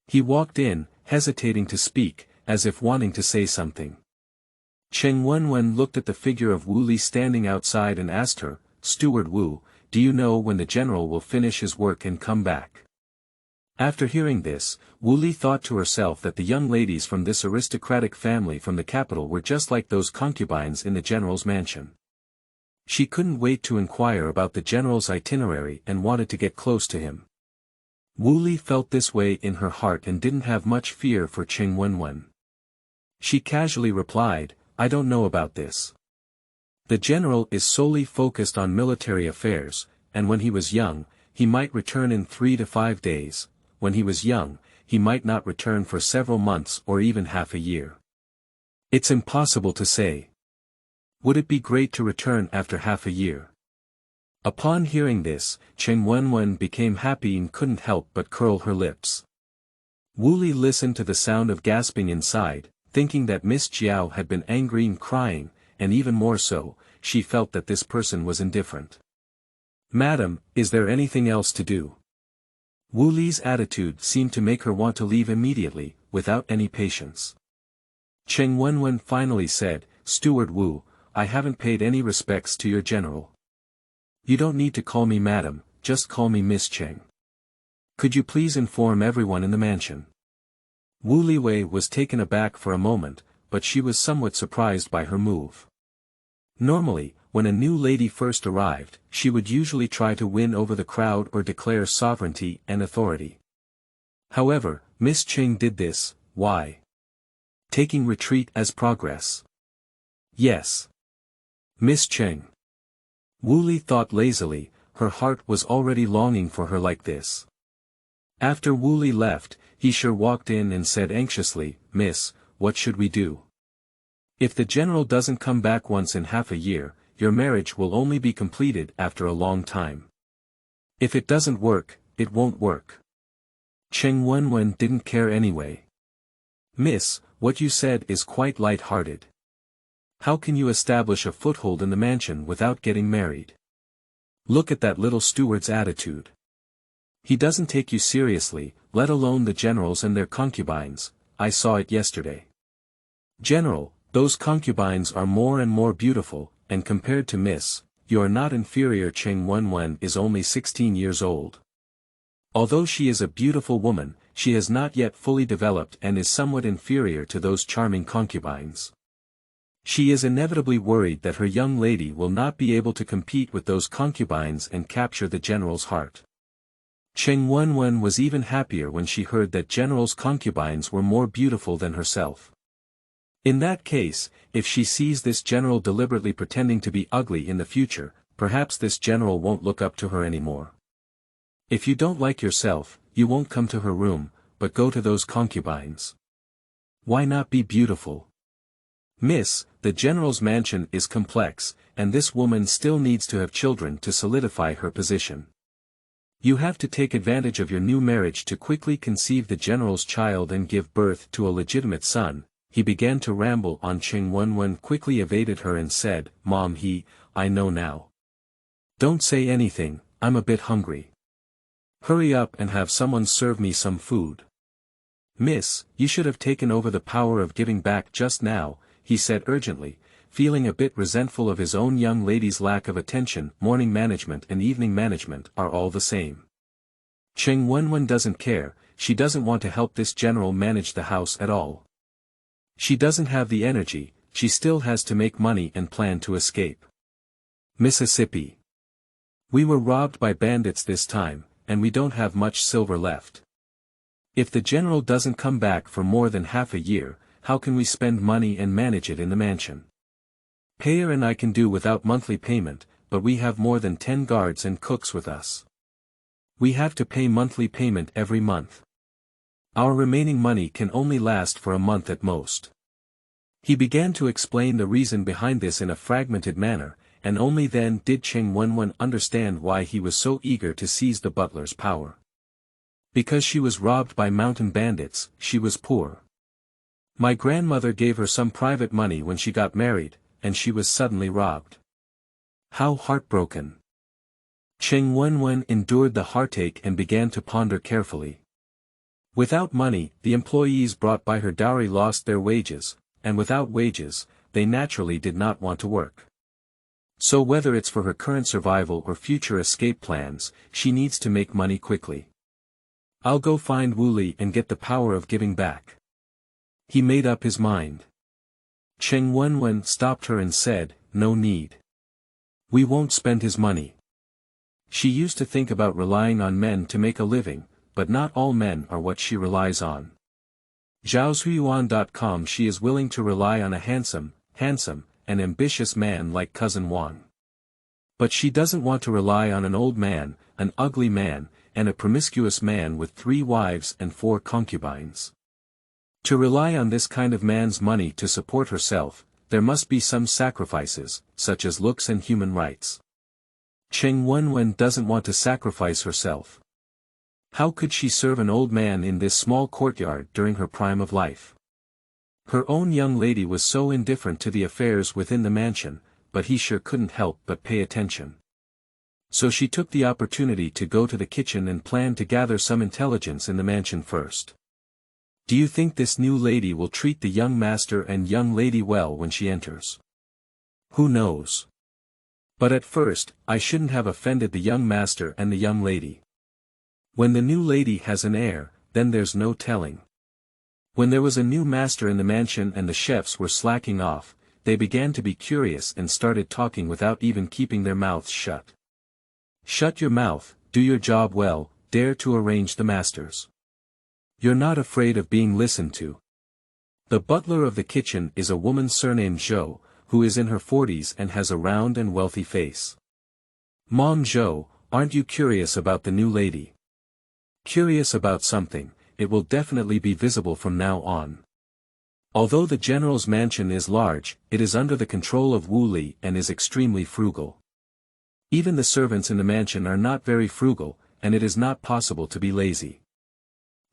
Speaker 1: He walked in, hesitating to speak, as if wanting to say something. Cheng Wenwen looked at the figure of Wu Li standing outside and asked her, Steward Wu, do you know when the general will finish his work and come back? After hearing this, Wu Li thought to herself that the young ladies from this aristocratic family from the capital were just like those concubines in the general's mansion. She couldn't wait to inquire about the general's itinerary and wanted to get close to him. Wu Li felt this way in her heart and didn't have much fear for Cheng Wenwen. She casually replied, I don't know about this. The general is solely focused on military affairs, and when he was young, he might return in 3 to 5 days, when he was young, he might not return for several months or even half a year. It's impossible to say. Would it be great to return after half a year? Upon hearing this, Cheng Wenwen became happy and couldn't help but curl her lips. Wu Li listened to the sound of gasping inside, thinking that Miss Jiao had been angry and crying, and even more so, she felt that this person was indifferent. Madam, is there anything else to do? Wu Li's attitude seemed to make her want to leave immediately, without any patience. Cheng Wenwen finally said, Steward Wu, I haven't paid any respects to your general. You don't need to call me madam, just call me Miss Cheng. Could you please inform everyone in the mansion? Wu Liwei was taken aback for a moment, but she was somewhat surprised by her move. Normally, when a new lady first arrived, she would usually try to win over the crowd or declare sovereignty and authority. However, Miss Cheng did this. Why? Taking retreat as progress. Yes. Miss Cheng. Wu Li thought lazily, her heart was already longing for her like this. After Wu Li left, he sure walked in and said anxiously, "Miss, what should we do? If the general doesn't come back once in half a year, your marriage will only be completed after a long time. If it doesn't work, it won't work." Cheng Wenwen didn't care anyway. "Miss, what you said is quite light-hearted. How can you establish a foothold in the mansion without getting married? Look at that little steward's attitude. He doesn't take you seriously, let alone the generals and their concubines. I saw it yesterday. General, those concubines are more and more beautiful, and compared to Miss, you are not inferior." Cheng Wenwen is only 16 years old. Although she is a beautiful woman, she has not yet fully developed and is somewhat inferior to those charming concubines. She is inevitably worried that her young lady will not be able to compete with those concubines and capture the general's heart. Cheng Wenwen was even happier when she heard that general's concubines were more beautiful than herself. In that case, if she sees this general deliberately pretending to be ugly in the future, perhaps this general won't look up to her anymore. If you don't like yourself, you won't come to her room, but go to those concubines. Why not be beautiful? Miss, the general's mansion is complex, and this woman still needs to have children to solidify her position. You have to take advantage of your new marriage to quickly conceive the general's child and give birth to a legitimate son." He began to ramble on. Cheng Wenwen quickly evaded her and said, "Mom, I know now. Don't say anything, I'm a bit hungry. Hurry up and have someone serve me some food." "Miss, you should have taken over the power of giving back just now," he said urgently, feeling a bit resentful of his own young lady's lack of attention. Morning management and evening management are all the same. Cheng Wenwen doesn't care, she doesn't want to help this general manage the house at all. She doesn't have the energy, she still has to make money and plan to escape. Mississippi. We were robbed by bandits this time, and we don't have much silver left. If the general doesn't come back for more than half a year, how can we spend money and manage it in the mansion? Payer and I can do without monthly payment, but we have more than 10 guards and cooks with us. We have to pay monthly payment every month. Our remaining money can only last for a month at most." He began to explain the reason behind this in a fragmented manner, and only then did Cheng Wenwen understand why he was so eager to seize the butler's power. Because she was robbed by mountain bandits, she was poor. My grandmother gave her some private money when she got married, and she was suddenly robbed. How heartbroken. Cheng Wenwen endured the heartache and began to ponder carefully. Without money, the employees brought by her dowry lost their wages, and without wages, they naturally did not want to work. So whether it's for her current survival or future escape plans, she needs to make money quickly. "I'll go find Wu Li and get the power of giving back." He made up his mind. Cheng Wenwen stopped her and said, "No need. We won't spend his money." She used to think about relying on men to make a living, but not all men are what she relies on. Zhaoshuyuan.com. She is willing to rely on a handsome, and ambitious man like Cousin Wang. But she doesn't want to rely on an old man, an ugly man, and a promiscuous man with 3 wives and 4 concubines. To rely on this kind of man's money to support herself, there must be some sacrifices, such as looks and human rights. Cheng Wenwen doesn't want to sacrifice herself. How could she serve an old man in this small courtyard during her prime of life? Her own young lady was so indifferent to the affairs within the mansion, but he sure couldn't help but pay attention. So she took the opportunity to go to the kitchen and plan to gather some intelligence in the mansion first. Do you think this new lady will treat the young master and young lady well when she enters? Who knows? But at first, I shouldn't have offended the young master and the young lady. When the new lady has an air, then there's no telling. When there was a new master in the mansion and the chefs were slacking off, they began to be curious and started talking without even keeping their mouths shut. Shut your mouth, do your job well, dare to arrange the masters. You're not afraid of being listened to. The butler of the kitchen is a woman surnamed Zhou, who is in her 40s and has a round and wealthy face. Mom Zhou, aren't you curious about the new lady? Curious about something, it will definitely be visible from now on. Although the general's mansion is large, it is under the control of Wu Li and is extremely frugal. Even the servants in the mansion are not very frugal, and it is not possible to be lazy.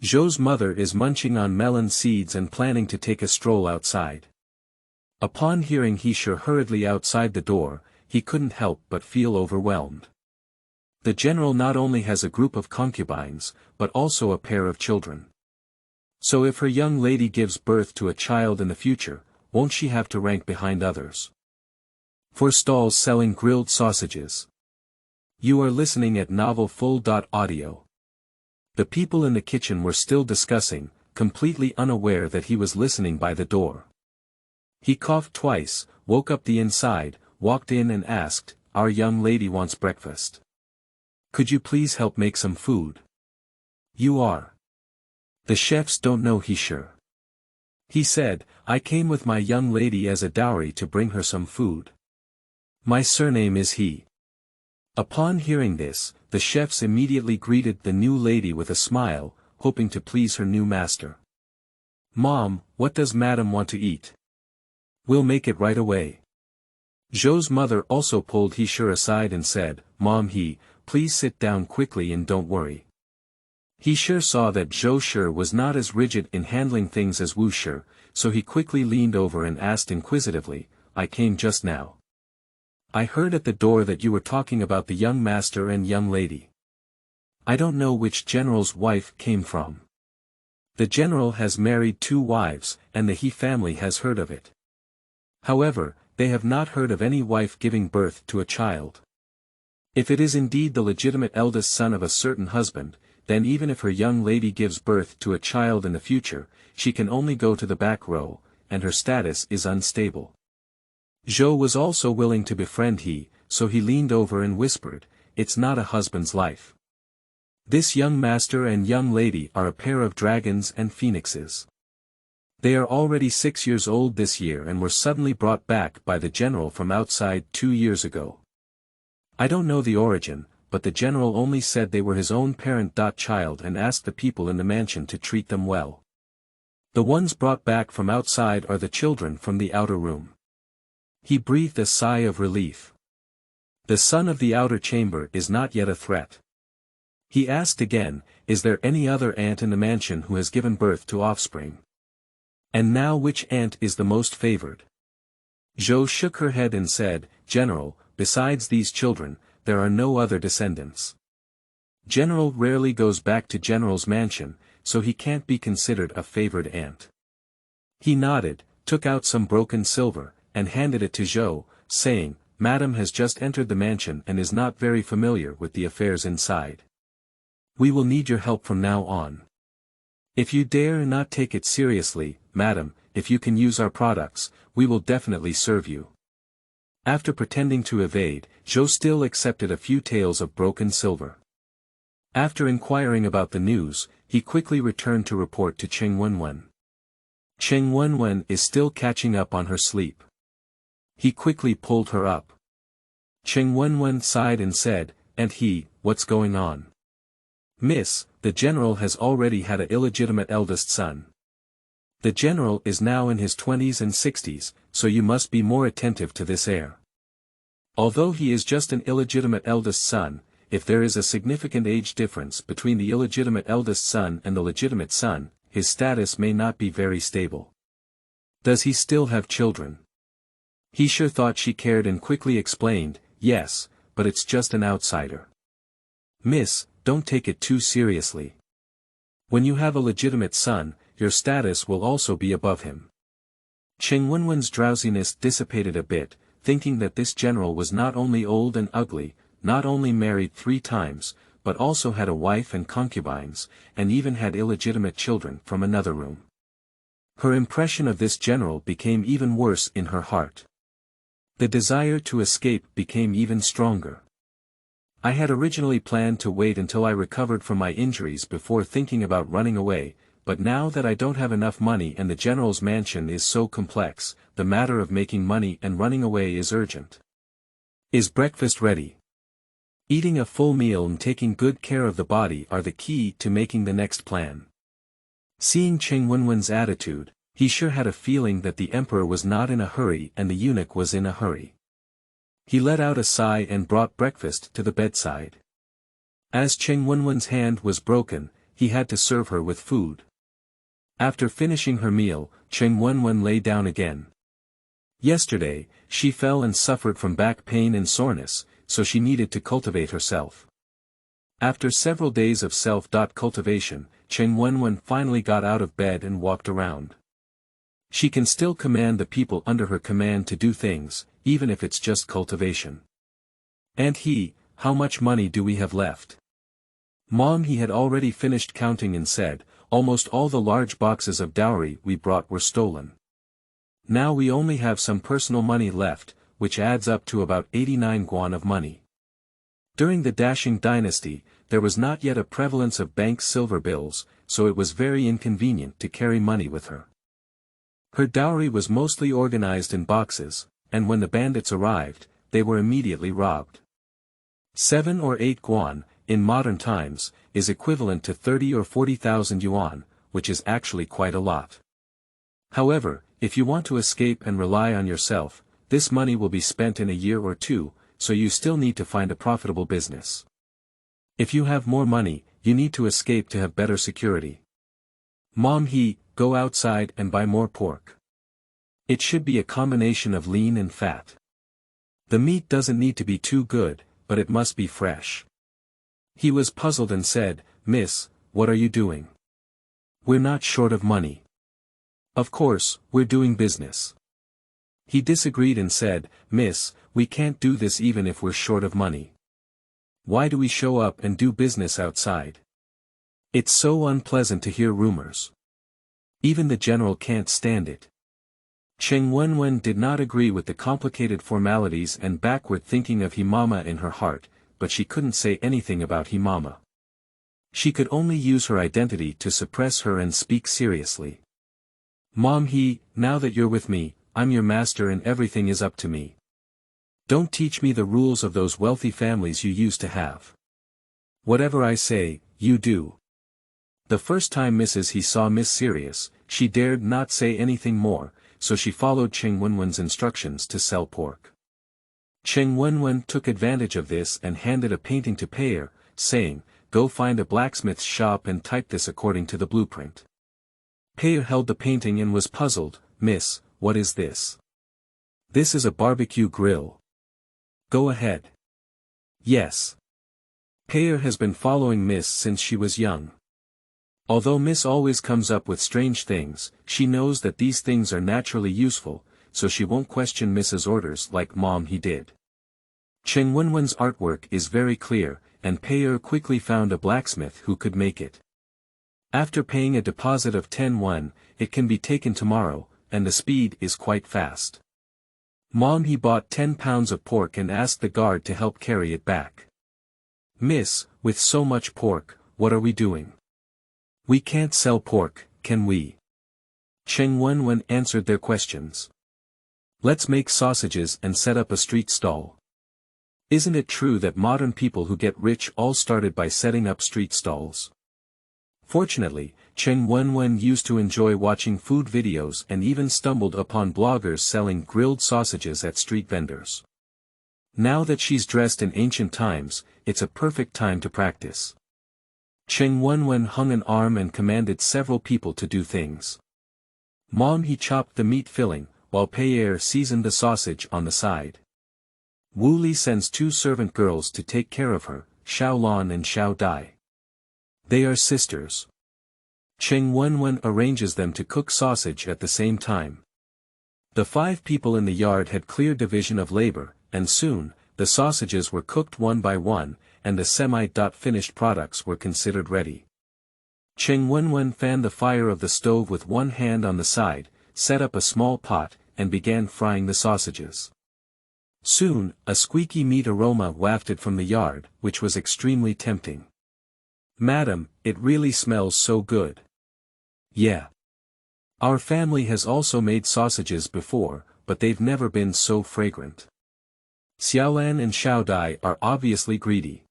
Speaker 1: Zhou's mother is munching on melon seeds and planning to take a stroll outside. Upon hearing Yishi hurriedly outside the door, he couldn't help but feel overwhelmed. The general not only has a group of concubines, but also a pair of children. So if her young lady gives birth to a child in the future, won't she have to rank behind others? For stalls selling grilled sausages. You are listening at Novel Full.audio. The people in the kitchen were still discussing, completely unaware that he was listening by the door. He coughed twice, woke up the inside, walked in and asked, "Our young lady wants breakfast. Could you please help make some food?" "You are. The chefs don't know Yishi." He said, "I came with my young lady as a dowry to bring her some food. My surname is He." Upon hearing this, the chefs immediately greeted the new lady with a smile, hoping to please her new master. "Mom, what does Madam want to eat?" "We'll make it right away." Zhou's mother also pulled Yishi aside and said, "Mom please sit down quickly and don't worry." Yishi saw that Zhou Shi was not as rigid in handling things as Wu Shi, so he quickly leaned over and asked inquisitively, "I came just now. I heard at the door that you were talking about the young master and young lady. I don't know which general's wife came from. The general has married 2 wives, and the He family has heard of it. However, they have not heard of any wife giving birth to a child. If it is indeed the legitimate eldest son of a certain husband, then even if her young lady gives birth to a child in the future, she can only go to the back row, and her status is unstable." Zhou was also willing to befriend He, so he leaned over and whispered, "It's not a husband's life. This young master and young lady are a pair of dragons and phoenixes. They are already 6 years old this year and were suddenly brought back by the general from outside 2 years ago. I don't know the origin, but the general only said they were his own parent-child and asked the people in the mansion to treat them well. The ones brought back from outside are the children from the outer room." He breathed a sigh of relief. The son of the outer chamber is not yet a threat. He asked again, "Is there any other aunt in the mansion who has given birth to offspring? And now which aunt is the most favored?" Zhou shook her head and said, "General, besides these children, there are no other descendants. General rarely goes back to General's mansion, so he can't be considered a favored aunt." He nodded, took out some broken silver, and handed it to Zhou, saying, "Madam has just entered the mansion and is not very familiar with the affairs inside. We will need your help from now on. If you dare not take it seriously, madam, if you can use our products, we will definitely serve you." After pretending to evade, Zhou still accepted a few taels of broken silver. After inquiring about the news, he quickly returned to report to Cheng Wenwen. Cheng Wenwen is still catching up on her sleep. He quickly pulled her up. Cheng Wenwen sighed and said, "And what's going on?" "Miss, the general has already had an illegitimate eldest son. The general is now in his 20s and 60s, so you must be more attentive to this heir. Although he is just an illegitimate eldest son, if there is a significant age difference between the illegitimate eldest son and the legitimate son, his status may not be very stable." "Does he still have children?" Yishi thought she cared and quickly explained, "Yes, but it's just an outsider. Miss, don't take it too seriously. When you have a legitimate son, your status will also be above him." Cheng Wenwen's drowsiness dissipated a bit, thinking that this general was not only old and ugly, not only married 3 times, but also had a wife and concubines, and even had illegitimate children from another room. Her impression of this general became even worse in her heart. The desire to escape became even stronger. I had originally planned to wait until I recovered from my injuries before thinking about running away, but now that I don't have enough money and the general's mansion is so complex, the matter of making money and running away is urgent. Is breakfast ready? Eating a full meal and taking good care of the body are the key to making the next plan. Seeing Cheng Wenwen's attitude, he sure had a feeling that the emperor was not in a hurry and the eunuch was in a hurry. He let out a sigh and brought breakfast to the bedside. As Cheng Wenwen's hand was broken, he had to serve her with food. After finishing her meal, Cheng Wenwen lay down again. Yesterday, she fell and suffered from back pain and soreness, so she needed to cultivate herself. After several days of self-cultivation, Cheng Wenwen finally got out of bed and walked around. She can still command the people under her command to do things, even if it's just cultivation. And how much money do we have left? Mom, he had already finished counting and said, almost all the large boxes of dowry we brought were stolen. Now we only have some personal money left, which adds up to about 89 guan of money. During the Dashing dynasty, there was not yet a prevalence of bank silver bills, so it was very inconvenient to carry money with her. Her dowry was mostly organized in boxes, and when the bandits arrived, they were immediately robbed. 7 or 8 guan, in modern times, is equivalent to 30 or 40,000 yuan, which is actually quite a lot. However, if you want to escape and rely on yourself, this money will be spent in a year or two, so you still need to find a profitable business. If you have more money, you need to escape to have better security. Mom, go outside and buy more pork. It should be a combination of lean and fat. The meat doesn't need to be too good, but it must be fresh. He was puzzled and said, Miss, what are you doing? We're not short of money. Of course, we're doing business. He disagreed and said, Miss, we can't do this even if we're short of money. Why do we show up and do business outside? It's so unpleasant to hear rumors. Even the general can't stand it. Cheng Wenwen did not agree with the complicated formalities and backward thinking of Himama in her heart, but she couldn't say anything about Himama. She could only use her identity to suppress her and speak seriously. Mom, now that you're with me, I'm your master and everything is up to me. Don't teach me the rules of those wealthy families you used to have. Whatever I say, you do. The first time Mrs. He saw Miss Serious, she dared not say anything more, so she followed Cheng Wenwen's instructions to sell pork. Cheng Wenwen took advantage of this and handed a painting to Payer, saying, Go find a blacksmith's shop and type this according to the blueprint. Payer held the painting and was puzzled. Miss, what is this? This is a barbecue grill. Go ahead. Yes. Payer has been following Miss since she was young. Although Miss always comes up with strange things, she knows that these things are naturally useful, so she won't question Miss's orders like Mom did. Cheng Wenwen's artwork is very clear, and Payer quickly found a blacksmith who could make it. After paying a deposit of 10 won, it can be taken tomorrow, and the speed is quite fast. Mom, bought 10 pounds of pork and asked the guard to help carry it back. Miss, with so much pork, what are we doing? We can't sell pork, can we? Cheng Wenwen answered their questions. Let's make sausages and set up a street stall. Isn't it true that modern people who get rich all started by setting up street stalls? Fortunately, Cheng Wenwen used to enjoy watching food videos and even stumbled upon bloggers selling grilled sausages at street vendors. Now that she's dressed in ancient times, it's a perfect time to practice. Cheng Wenwen hung an arm and commanded several people to do things. Mom, chopped the meat filling, while Payer seasoned the sausage on the side. Wu Li sends 2 servant girls to take care of her, Xiao Lan and Xiao Dai. They are sisters. Cheng Wenwen arranges them to cook sausage at the same time. The 5 people in the yard had clear division of labor, and soon, the sausages were cooked one by one, and the semi-finished products were considered ready. Cheng Wenwen fanned the fire of the stove with one hand on the side, set up a small pot, and began frying the sausages. Soon, a squeaky meat aroma wafted from the yard, which was extremely tempting. "Madam, it really smells so good." "Yeah. Our family has also made sausages before, but they've never been so fragrant." Xiaolan and Xiaodai are obviously greedy.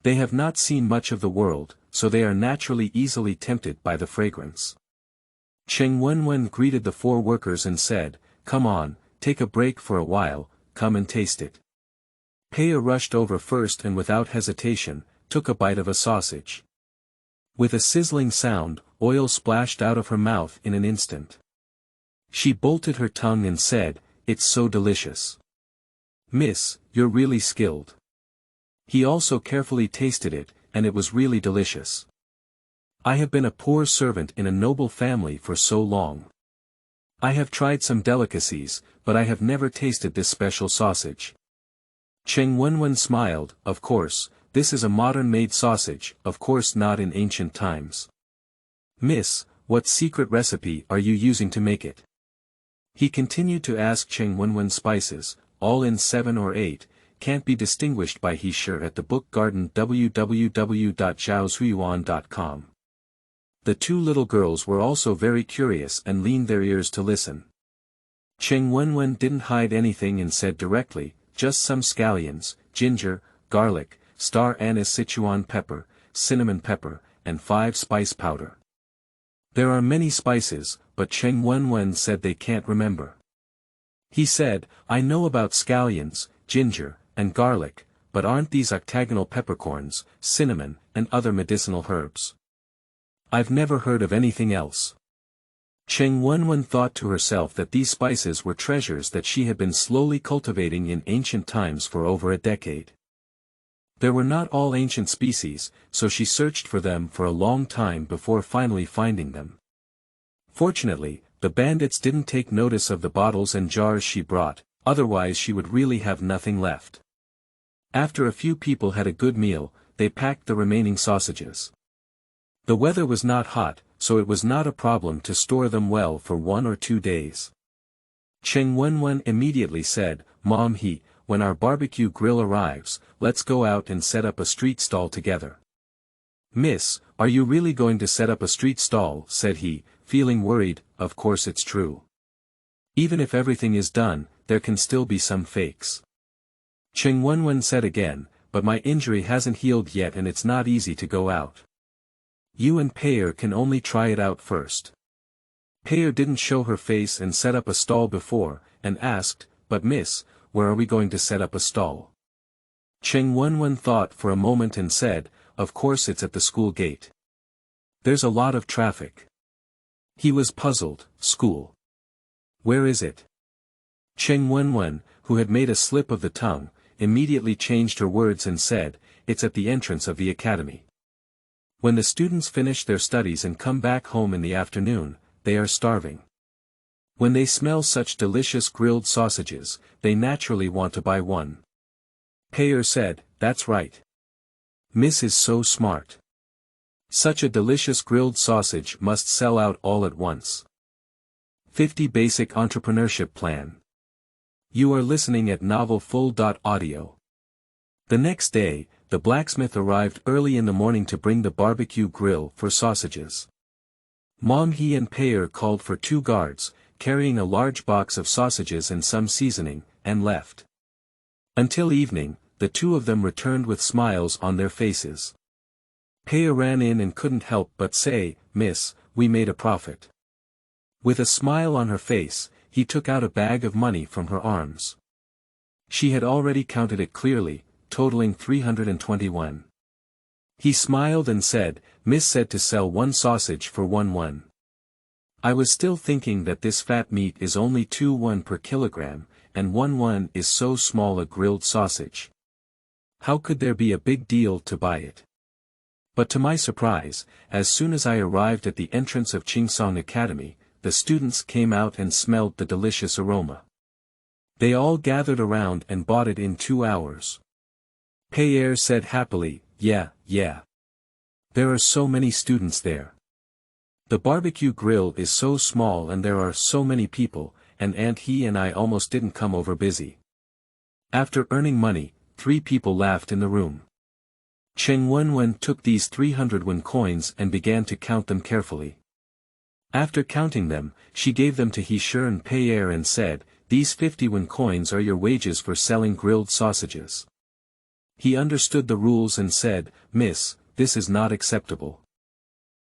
Speaker 1: They have not seen much of the world, so they are naturally easily tempted by the fragrance. Cheng Wenwen greeted the 4 workers and said, "Come on, take a break for a while, come and taste it." Paya rushed over first and without hesitation, took a bite of a sausage. With a sizzling sound, oil splashed out of her mouth in an instant. She bolted her tongue and said, "It's so delicious. Miss, you're really skilled." He also carefully tasted it, and it was really delicious. "I have been a poor servant in a noble family for so long. I have tried some delicacies, but I have never tasted this special sausage." Cheng Wenwen smiled. "Of course, this is a modern-made sausage, of course not in ancient times. Miss, what secret recipe are you using to make it?" He continued to ask Cheng Wenwen. "Spices, all in 7 or 8, can't be distinguished by Yishi at the book garden www.zhaozuiyuan.com. The 2 little girls were also very curious and leaned their ears to listen. Cheng Wenwen didn't hide anything and said directly, "Just some scallions, ginger, garlic, star anise, Sichuan pepper, cinnamon pepper, and 5 spice powder." There are many spices, but Cheng Wenwen said they can't remember. He said, "I know about scallions, ginger, and garlic, but aren't these octagonal peppercorns, cinnamon, and other medicinal herbs? I've never heard of anything else." Cheng Wenwen thought to herself that these spices were treasures that she had been slowly cultivating in ancient times for over a decade. There were not all ancient species, so she searched for them for a long time before finally finding them. Fortunately, the bandits didn't take notice of the bottles and jars she brought, otherwise she would really have nothing left. After a few people had a good meal, they packed the remaining sausages. The weather was not hot, so it was not a problem to store them well for 1 or 2 days. Cheng Wenwen immediately said, "Mom, when our barbecue grill arrives, let's go out and set up a street stall together." "Miss, are you really going to set up a street stall?" said he, feeling worried. "Of course it's true. Even if everything is done, there can still be some fakes." Cheng Wenwen said again, "But my injury hasn't healed yet and it's not easy to go out. You and Paya can only try it out first." Paya didn't show her face and set up a stall before, and asked, "But miss, where are we going to set up a stall?" Cheng Wenwen thought for a moment and said, "Of course it's at the school gate. There's a lot of traffic." He was puzzled. "School? Where is it?" Cheng Wenwen, who had made a slip of the tongue, immediately changed her words and said, "It's at the entrance of the academy. When the students finish their studies and come back home in the afternoon, they are starving. When they smell such delicious grilled sausages, they naturally want to buy one." Paya said, "That's right. Miss is so smart. Such a delicious grilled sausage must sell out all at once." 50 Basic Entrepreneurship Plan. You are listening at novelfull.audio. The next day, the blacksmith arrived early in the morning to bring the barbecue grill for sausages. Mom He and Paya called for 2 guards, carrying a large box of sausages and some seasoning, and left. Until evening, the 2 of them returned with smiles on their faces. Paya ran in and couldn't help but say, "Miss, we made a profit." With a smile on her face, he took out a bag of money from her arms. She had already counted it clearly, totaling 321. He smiled and said, "Miss said to sell 1 sausage for 1 won. I was still thinking that this fat meat is only 2 won per kilogram, and 1 won is so small a grilled sausage. How could there be a big deal to buy it?" But to my surprise, as soon as I arrived at the entrance of Chingsong Academy, the students came out and smelled the delicious aroma. They all gathered around and bought it in 2 hours. Paya said happily, Yeah. There are so many students there. The barbecue grill is so small and there are so many people, and he and I almost didn't come over busy. After earning money, 3 people laughed in the room. Cheng Wenwen took these 300 won coins and began to count them carefully. After counting them, she gave them to Yishi and Pierre and said, "These 50 won coins are your wages for selling grilled sausages." He understood the rules and said, "Miss, this is not acceptable.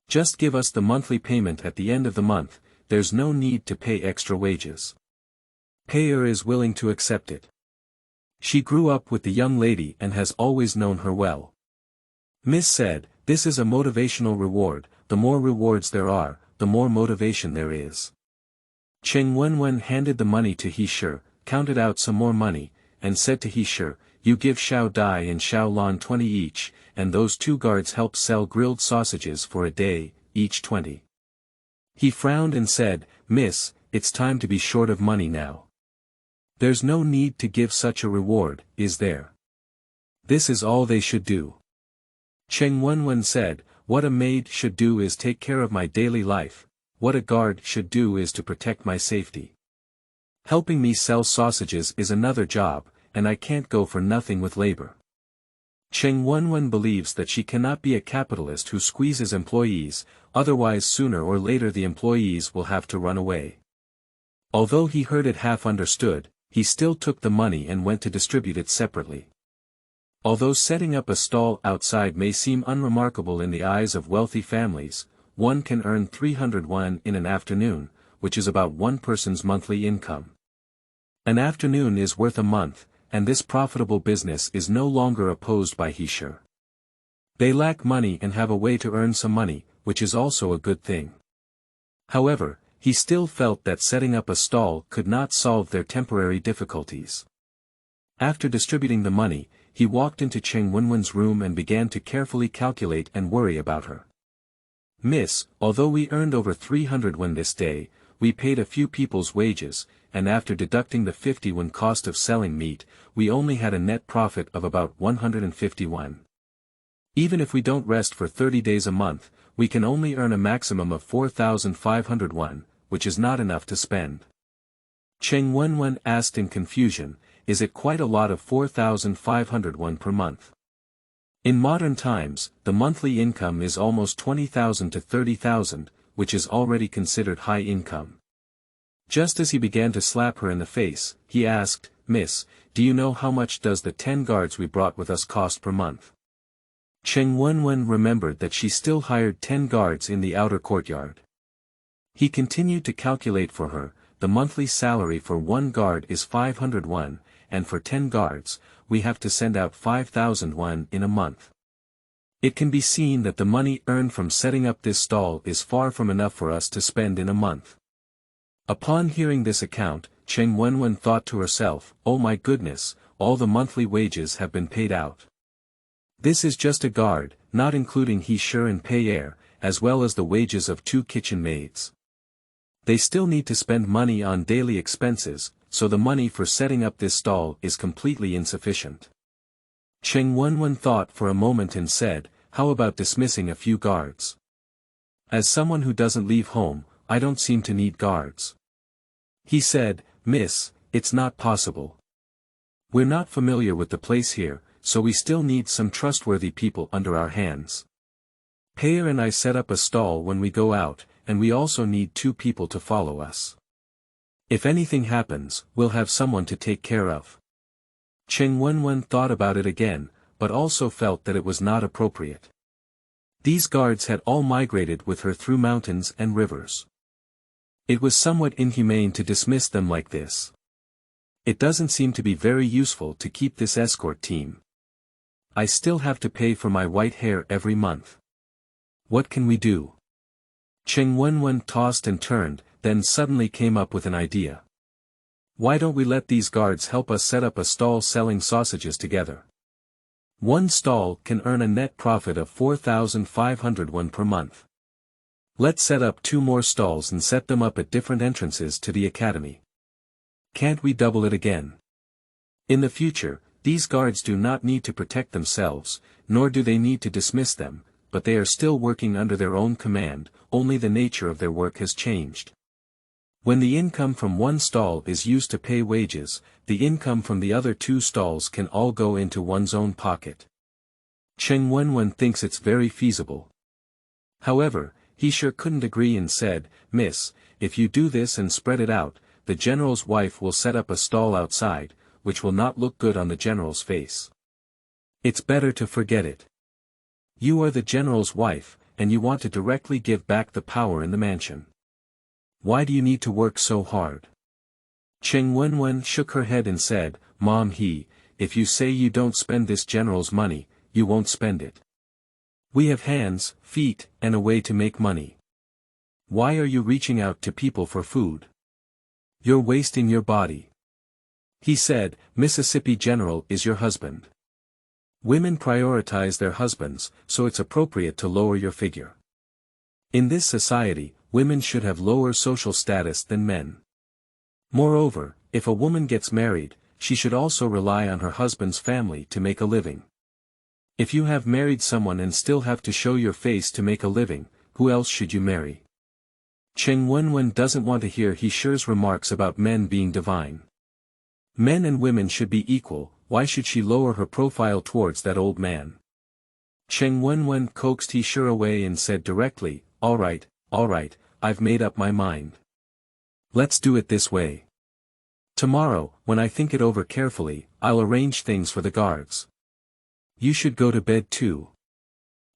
Speaker 1: Just give us the monthly payment at the end of the month, there's no need to pay extra wages." Pierre is willing to accept it. She grew up with the young lady and has always known her well. Miss said, "This is a motivational reward, the more rewards there are, the more motivation there is." Cheng Wenwen handed the money to Yishi, counted out some more money, and said to Yishi, "You give Xiao Dai and Xiao Lan 20 each, and those 2 guards help sell grilled sausages for a day, each 20. He frowned and said, "Miss, it's time to be short of money now. There's no need to give such a reward, is there? This is all they should do." Cheng Wenwen said, "What a maid should do is take care of my daily life, what a guard should do is to protect my safety. Helping me sell sausages is another job, and I can't go for nothing with labor." Cheng Wenwen believes that she cannot be a capitalist who squeezes employees, otherwise sooner or later the employees will have to run away. Although he heard it half understood, he still took the money and went to distribute it separately. Although setting up a stall outside may seem unremarkable in the eyes of wealthy families, one can earn 300 won in an afternoon, which is about one person's monthly income. An afternoon is worth a month, and this profitable business is no longer opposed by Yishi. They lack money and have a way to earn some money, which is also a good thing. However, he still felt that setting up a stall could not solve their temporary difficulties. After distributing the money, he walked into Cheng Wenwen's room and began to carefully calculate and worry about her. "Miss, although we earned over 300 won this day, we paid a few people's wages, and after deducting the 50 won cost of selling meat, we only had a net profit of about 150 won. Even if we don't rest for 30 days a month, we can only earn a maximum of 4,500 won, which is not enough to spend." Cheng Wenwen asked in confusion, "Is it quite a lot of 4,500 won per month? In modern times, the monthly income is almost 20,000 to 30,000, which is already considered high income." Just as he began to slap her in the face, he asked, "Miss, do you know how much does the 10 guards we brought with us cost per month?" Cheng Wenwen remembered that she still hired 10 guards in the outer courtyard. He continued to calculate for her, the monthly salary for 1 guard is 500 won, and for 10 guards, we have to send out 5,000 won in a month. It can be seen that the money earned from setting up this stall is far from enough for us to spend in a month. Upon hearing this account, Cheng Wenwen thought to herself, "Oh my goodness, all the monthly wages have been paid out. This is just a guard, not including Yishi and Pierre, as well as the wages of 2 kitchen maids. They still need to spend money on daily expenses, so the money for setting up this stall is completely insufficient." Cheng Wenwen thought for a moment and said, "How about dismissing a few guards? As someone who doesn't leave home, I don't seem to need guards." He said, "Miss, it's not possible. We're not familiar with the place here, so we still need some trustworthy people under our hands. Pierre and I set up a stall when we go out, and we also need 2 people to follow us. If anything happens, we'll have someone to take care of." Cheng Wenwen thought about it again, but also felt that it was not appropriate. These guards had all migrated with her through mountains and rivers. It was somewhat inhumane to dismiss them like this. It doesn't seem to be very useful to keep this escort team. I still have to pay for my white hair every month. What can we do? Cheng Wenwen tossed and turned, then suddenly came up with an idea. "Why don't we let these guards help us set up a stall selling sausages together? One stall can earn a net profit of 4,500 won per month. Let's set up 2 more stalls and set them up at different entrances to the academy. Can't we double it again? In the future, these guards do not need to protect themselves, nor do they need to dismiss them, but they are still working under their own command, only the nature of their work has changed. When the income from one stall is used to pay wages, the income from the other two stalls can all go into one's own pocket. Cheng Wenwen thinks it's very feasible. However, he sure couldn't agree and said, "Miss, if you do this and spread it out, the general's wife will set up a stall outside, which will not look good on the general's face. It's better to forget it. You are the general's wife, and you want to directly give back the power in the mansion. Why do you need to work so hard?" Cheng Wenwen shook her head and said, "Mom, if you say you don't spend this general's money, you won't spend it. We have hands, feet, and a way to make money. Why are you reaching out to people for food? You're wasting your body." He said, "Mississippi General is your husband. Women prioritize their husbands, so it's appropriate to lower your figure. In this society, women should have lower social status than men. Moreover, if a woman gets married, she should also rely on her husband's family to make a living. If you have married someone and still have to show your face to make a living, who else should you marry?" Cheng Wenwen doesn't want to hear Yishi's remarks about men being divine. Men and women should be equal, why should she lower her profile towards that old man? Cheng Wenwen coaxed Yishi away and said directly, all right, I've made up my mind. Let's do it this way. Tomorrow, when I think it over carefully, I'll arrange things for the guards. You should go to bed too."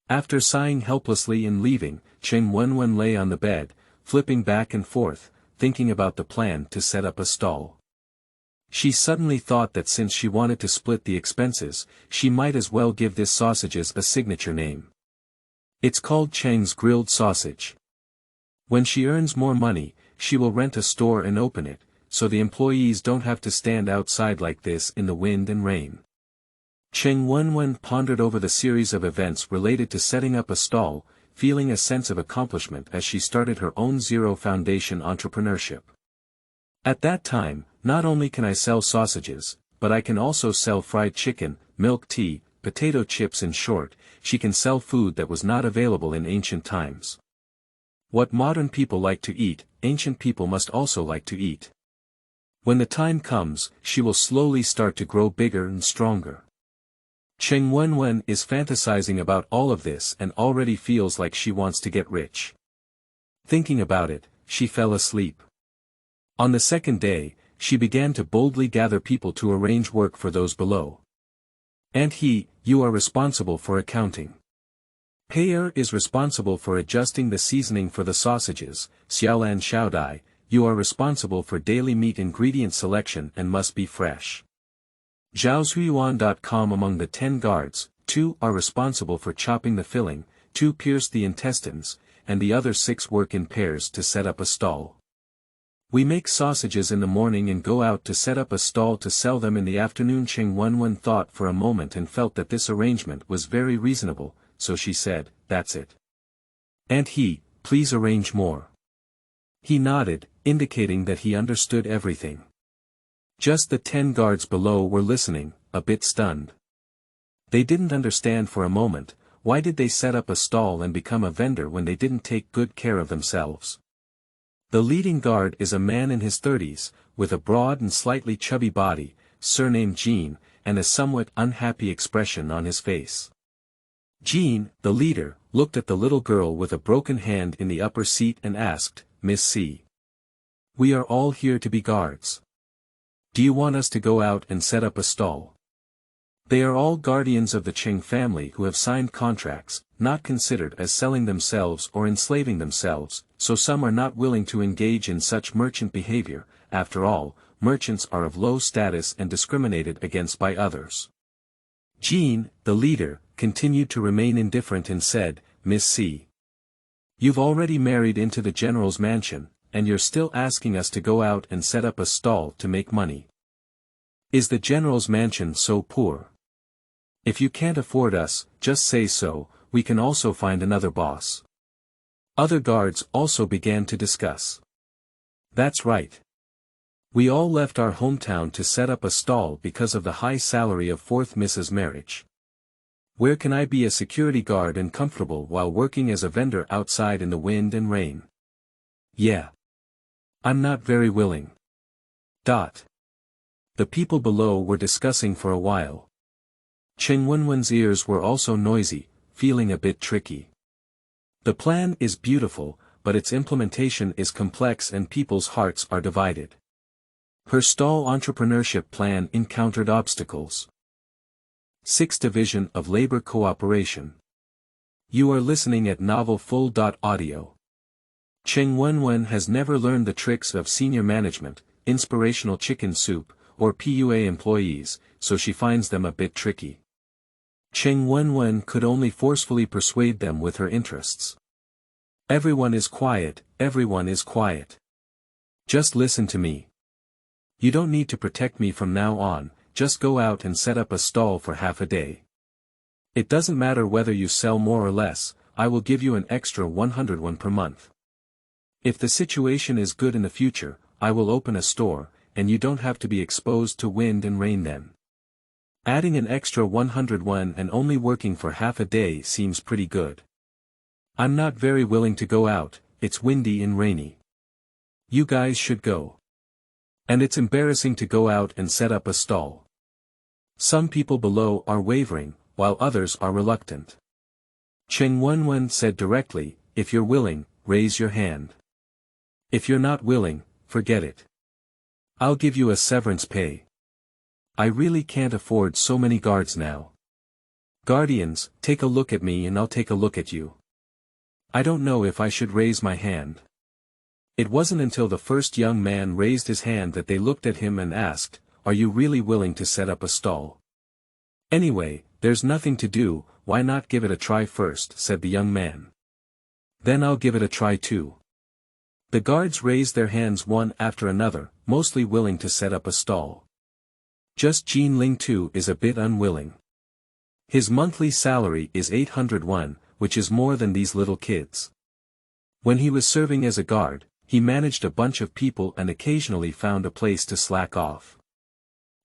Speaker 1: After sighing helplessly and leaving, Cheng Wenwen lay on the bed, flipping back and forth, thinking about the plan to set up a stall. She suddenly thought that since she wanted to split the expenses, she might as well give this sausages a signature name. It's called Cheng's Grilled Sausage. When she earns more money, she will rent a store and open it, so the employees don't have to stand outside like this in the wind and rain. Cheng Wenwen pondered over the series of events related to setting up a stall, feeling a sense of accomplishment as she started her own zero foundation entrepreneurship. At that time, not only can I sell sausages, but I can also sell fried chicken, milk tea, potato chips. In short, she can sell food that was not available in ancient times. What modern people like to eat, ancient people must also like to eat. When the time comes, she will slowly start to grow bigger and stronger. Cheng Wenwen is fantasizing about all of this and already feels like she wants to get rich. Thinking about it, she fell asleep. On the second day, she began to boldly gather people to arrange work for those below. "And you are responsible for accounting. Payer is responsible for adjusting the seasoning for the sausages. Xiaolan Xiaodai, you are responsible for daily meat ingredient selection and must be fresh. Zhaoshuyuan.com. Among the 10 guards, 2 are responsible for chopping the filling, 2 pierce the intestines, and the other 6 work in pairs to set up a stall. We make sausages in the morning and go out to set up a stall to sell them in the afternoon." Cheng Wenwen thought for a moment and felt that this arrangement was very reasonable, so she said, "That's it. And please arrange more." He nodded, indicating that he understood everything. Just the 10 guards below were listening, a bit stunned. They didn't understand for a moment, why did they set up a stall and become a vendor when they didn't take good care of themselves? The leading guard is a man in his 30s, with a broad and slightly chubby body, surnamed Jean, and a somewhat unhappy expression on his face. Jean, the leader, looked at the little girl with a broken hand in the upper seat and asked, "Miss C. We are all here to be guards. Do you want us to go out and set up a stall?" They are all guardians of the Cheng family who have signed contracts, not considered as selling themselves or enslaving themselves, so some are not willing to engage in such merchant behavior. After all, merchants are of low status and discriminated against by others. Jean, the leader, continued to remain indifferent and said, "Miss C. You've already married into the general's mansion, and you're still asking us to go out and set up a stall to make money. Is the general's mansion so poor? If you can't afford us, just say so, we can also find another boss." Other guards also began to discuss. "That's right. We all left our hometown to set up a stall because of the high salary of 4th Mrs. Marriage. Where can I be a security guard and comfortable while working as a vendor outside in the wind and rain? Yeah. I'm not very willing. The people below were discussing for a while. Cheng Wenwen's ears were also noisy, feeling a bit tricky. The plan is beautiful, but its implementation is complex and people's hearts are divided. Her stall entrepreneurship plan encountered obstacles. 6th Division of Labor Cooperation. You are listening at Novel Full. Audio. Cheng Wenwen has never learned the tricks of senior management, inspirational chicken soup, or PUA employees, so she finds them a bit tricky. Cheng Wenwen could only forcefully persuade them with her interests. Everyone is quiet, everyone is quiet. Just listen to me. You don't need to protect me from now on, just go out and set up a stall for half a day. It doesn't matter whether you sell more or less, I will give you an extra 101 per month. If the situation is good in the future, I will open a store, and you don't have to be exposed to wind and rain then. Adding an extra 101 and only working for half a day seems pretty good. I'm not very willing to go out, it's windy and rainy. You guys should go. And it's embarrassing to go out and set up a stall. Some people below are wavering, while others are reluctant. Cheng Wenwen said directly, if you're willing, raise your hand. If you're not willing, forget it. I'll give you a severance pay. I really can't afford so many guards now. Guardians, take a look at me and I'll take a look at you. I don't know if I should raise my hand. It wasn't until the first young man raised his hand that they looked at him and asked, are you really willing to set up a stall? Anyway, there's nothing to do, why not give it a try first, said the young man. Then I'll give it a try too. The guards raised their hands one after another, mostly willing to set up a stall. Just Jin Ling too is a bit unwilling. His monthly salary is 801, which is more than these little kids. When he was serving as a guard, he managed a bunch of people and occasionally found a place to slack off.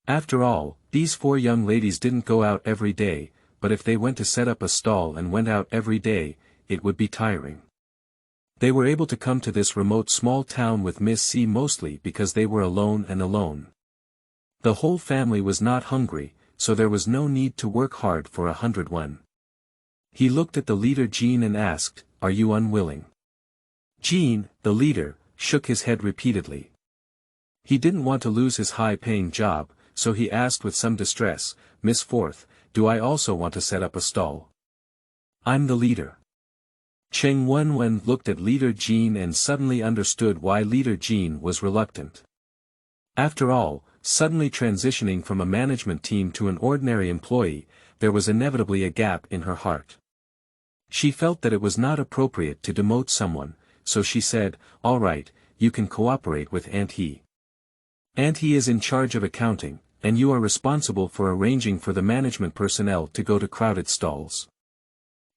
Speaker 1: After all, these 4 young ladies didn't go out every day, but if they went to set up a stall and went out every day, it would be tiring. They were able to come to this remote small town with Miss C mostly because they were alone and alone. The whole family was not hungry, so there was no need to work hard for 101. He looked at the leader Jean and asked, are you unwilling? Jean, the leader, shook his head repeatedly. He didn't want to lose his high-paying job, so he asked with some distress, Miss Fourth, do I also want to set up a stall? I'm the leader. Cheng Wenwen looked at leader Jean and suddenly understood why leader Jean was reluctant. After all, suddenly transitioning from a management team to an ordinary employee, there was inevitably a gap in her heart. She felt that it was not appropriate to demote someone, so she said, all right, you can cooperate with Aunt He. Aunt He is in charge of accounting, and you are responsible for arranging for the management personnel to go to crowded stalls.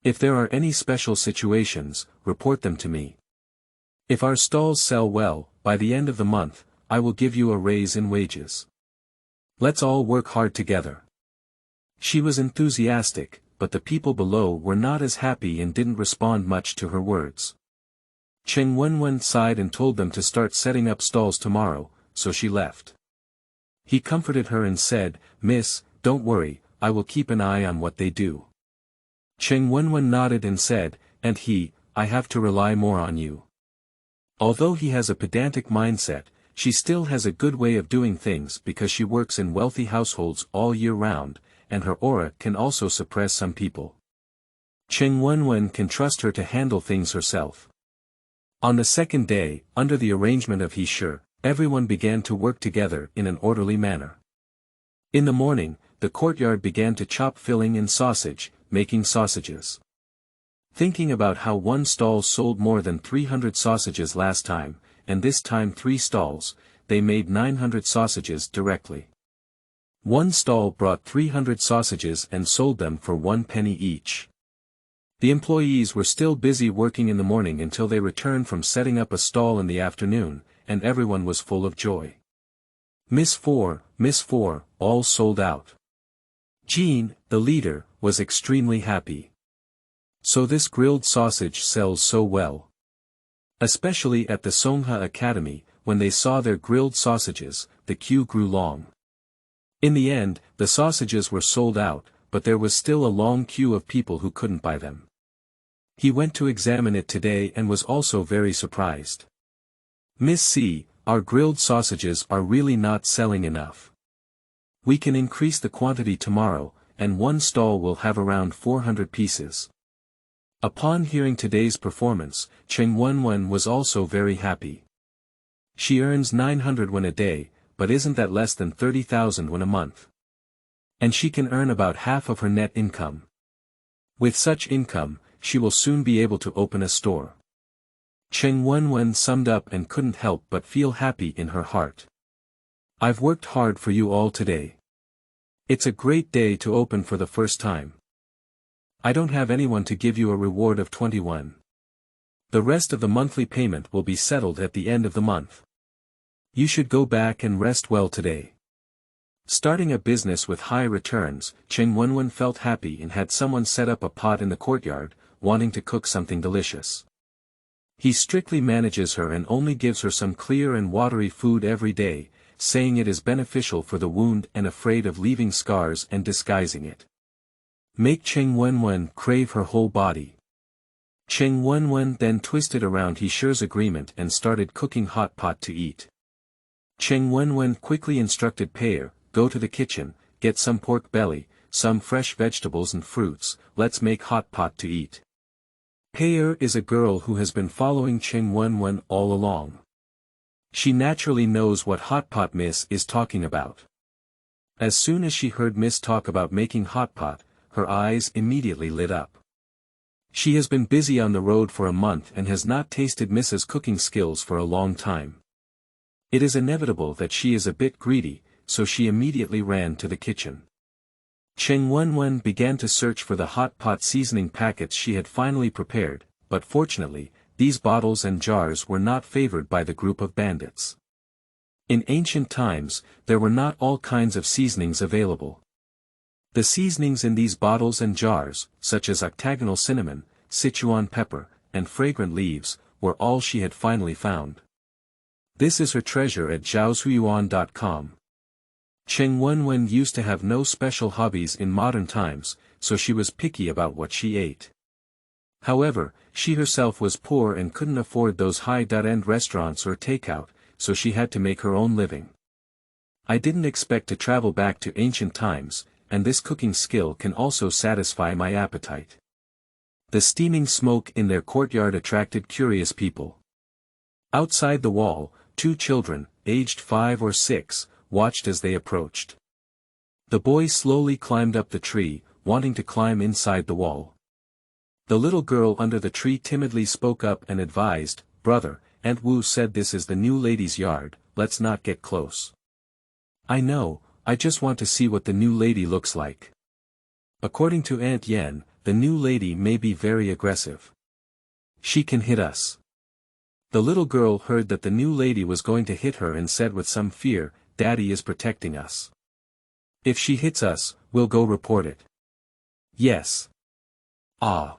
Speaker 1: If there are any special situations, report them to me. If our stalls sell well, by the end of the month, I will give you a raise in wages. Let's all work hard together. She was enthusiastic, but the people below were not as happy and didn't respond much to her words. Cheng Wenwen sighed and told them to start setting up stalls tomorrow, so she left. He comforted her and said, Miss, don't worry, I will keep an eye on what they do. Cheng Wenwen nodded and said, and I have to rely more on you. Although he has a pedantic mindset, she still has a good way of doing things because she works in wealthy households all year round, and her aura can also suppress some people. Cheng Wenwen can trust her to handle things herself. On the second day, under the arrangement of Yishi, everyone began to work together in an orderly manner. In the morning, the courtyard began to chop filling and sausage, making sausages. Thinking about how one stall sold more than 300 sausages last time, and this time 3 stalls, they made 900 sausages directly. One stall brought 300 sausages and sold them for 1 penny each. The employees were still busy working in the morning until they returned from setting up a stall in the afternoon, and everyone was full of joy. Miss Four, all sold out. Jean, the leader, was extremely happy. So this grilled sausage sells so well. Especially at the Songha Academy, when they saw their grilled sausages, the queue grew long. In the end, the sausages were sold out, but there was still a long queue of people who couldn't buy them. He went to examine it today and was also very surprised. Miss C, our grilled sausages are really not selling enough. We can increase the quantity tomorrow, and one stall will have around 400 pieces. Upon hearing today's performance, Cheng Wenwen was also very happy. She earns 900 won a day, but isn't that less than 30,000 won a month? And she can earn about half of her net income. With such income, she will soon be able to open a store. Cheng Wenwen summed up and couldn't help but feel happy in her heart. I've worked hard for you all today. It's a great day to open for the first time. I don't have anyone to give you a reward of 21. The rest of the monthly payment will be settled at the end of the month. You should go back and rest well today. Starting a business with high returns, Cheng Wenwen felt happy and had someone set up a pot in the courtyard, wanting to cook something delicious. He strictly manages her and only gives her some clear and watery food every day, saying it is beneficial for the wound and afraid of leaving scars and disguising it. Make Cheng Wenwen crave her whole body. Cheng Wenwen then twisted around Yishi's agreement and started cooking hot pot to eat. Cheng Wenwen quickly instructed Payer, go to the kitchen, get some pork belly, some fresh vegetables and fruits, let's make hot pot to eat. Payer is a girl who has been following Cheng Wenwen all along. She naturally knows what hot pot Miss is talking about. As soon as she heard Miss talk about making hot pot, her eyes immediately lit up. She has been busy on the road for a month and has not tasted Miss's cooking skills for a long time. It is inevitable that she is a bit greedy, so she immediately ran to the kitchen. Cheng Wenwen began to search for the hot pot seasoning packets she had finally prepared, but fortunately, these bottles and jars were not favored by the group of bandits. In ancient times, there were not all kinds of seasonings available. The seasonings in these bottles and jars, such as octagonal cinnamon, Sichuan pepper, and fragrant leaves, were all she had finally found. This is her treasure at zhaoshuyuan.com. Cheng Wenwen used to have no special hobbies in modern times, so she was picky about what she ate. However, she herself was poor and couldn't afford those high-end restaurants or takeout, so she had to make her own living. I didn't expect to travel back to ancient times, and this cooking skill can also satisfy my appetite. The steaming smoke in their courtyard attracted curious people. Outside the wall, 2 children, aged 5 or 6, watched as they approached. The boy slowly climbed up the tree, wanting to climb inside the wall. The little girl under the tree timidly spoke up and advised, "Brother, Aunt Wu said this is the new lady's yard, let's not get close." "I know, I just want to see what the new lady looks like. According to Aunt Yen, the new lady may be very aggressive. She can hit us." The little girl heard that the new lady was going to hit her and said with some fear, "Daddy is protecting us. If she hits us, we'll go report it." "Yes." "Ah."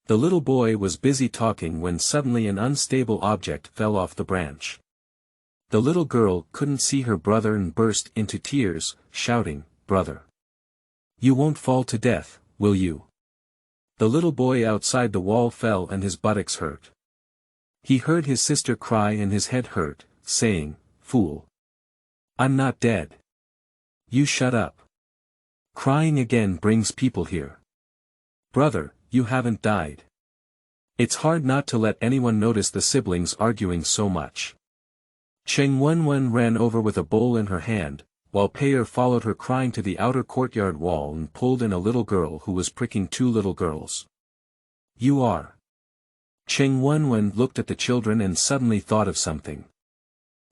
Speaker 1: The little boy was busy talking when suddenly an unstable object fell off the branch. The little girl couldn't see her brother and burst into tears, shouting, "Brother! You won't fall to death, will you?" The little boy outside the wall fell and his buttocks hurt. He heard his sister cry and his head hurt, saying, "Fool! I'm not dead. You shut up. Crying again brings people here. Brother, you haven't died." It's hard not to let anyone notice the siblings arguing so much. Cheng Wenwen ran over with a bowl in her hand, while Payer followed her crying to the outer courtyard wall and pulled in a little girl who was pricking 2 little girls. "You are." Cheng Wenwen looked at the children and suddenly thought of something.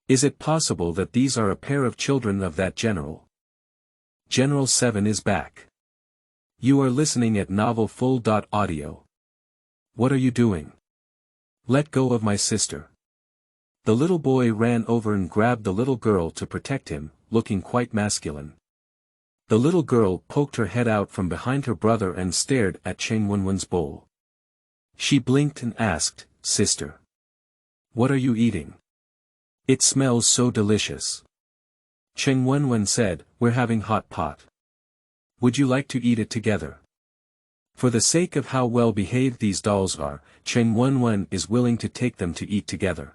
Speaker 1: Is it possible that these are a pair of children of that general? General 7 is back. You are listening at novelfull.audio. What are you doing? Let go of my sister. The little boy ran over and grabbed the little girl to protect him, looking quite masculine. The little girl poked her head out from behind her brother and stared at Cheng Wenwen's bowl. She blinked and asked, "Sister, what are you eating? It smells so delicious." Cheng Wenwen said, "We're having hot pot. Would you like to eat it together?" For the sake of how well behaved these dolls are, Cheng Wenwen is willing to take them to eat together.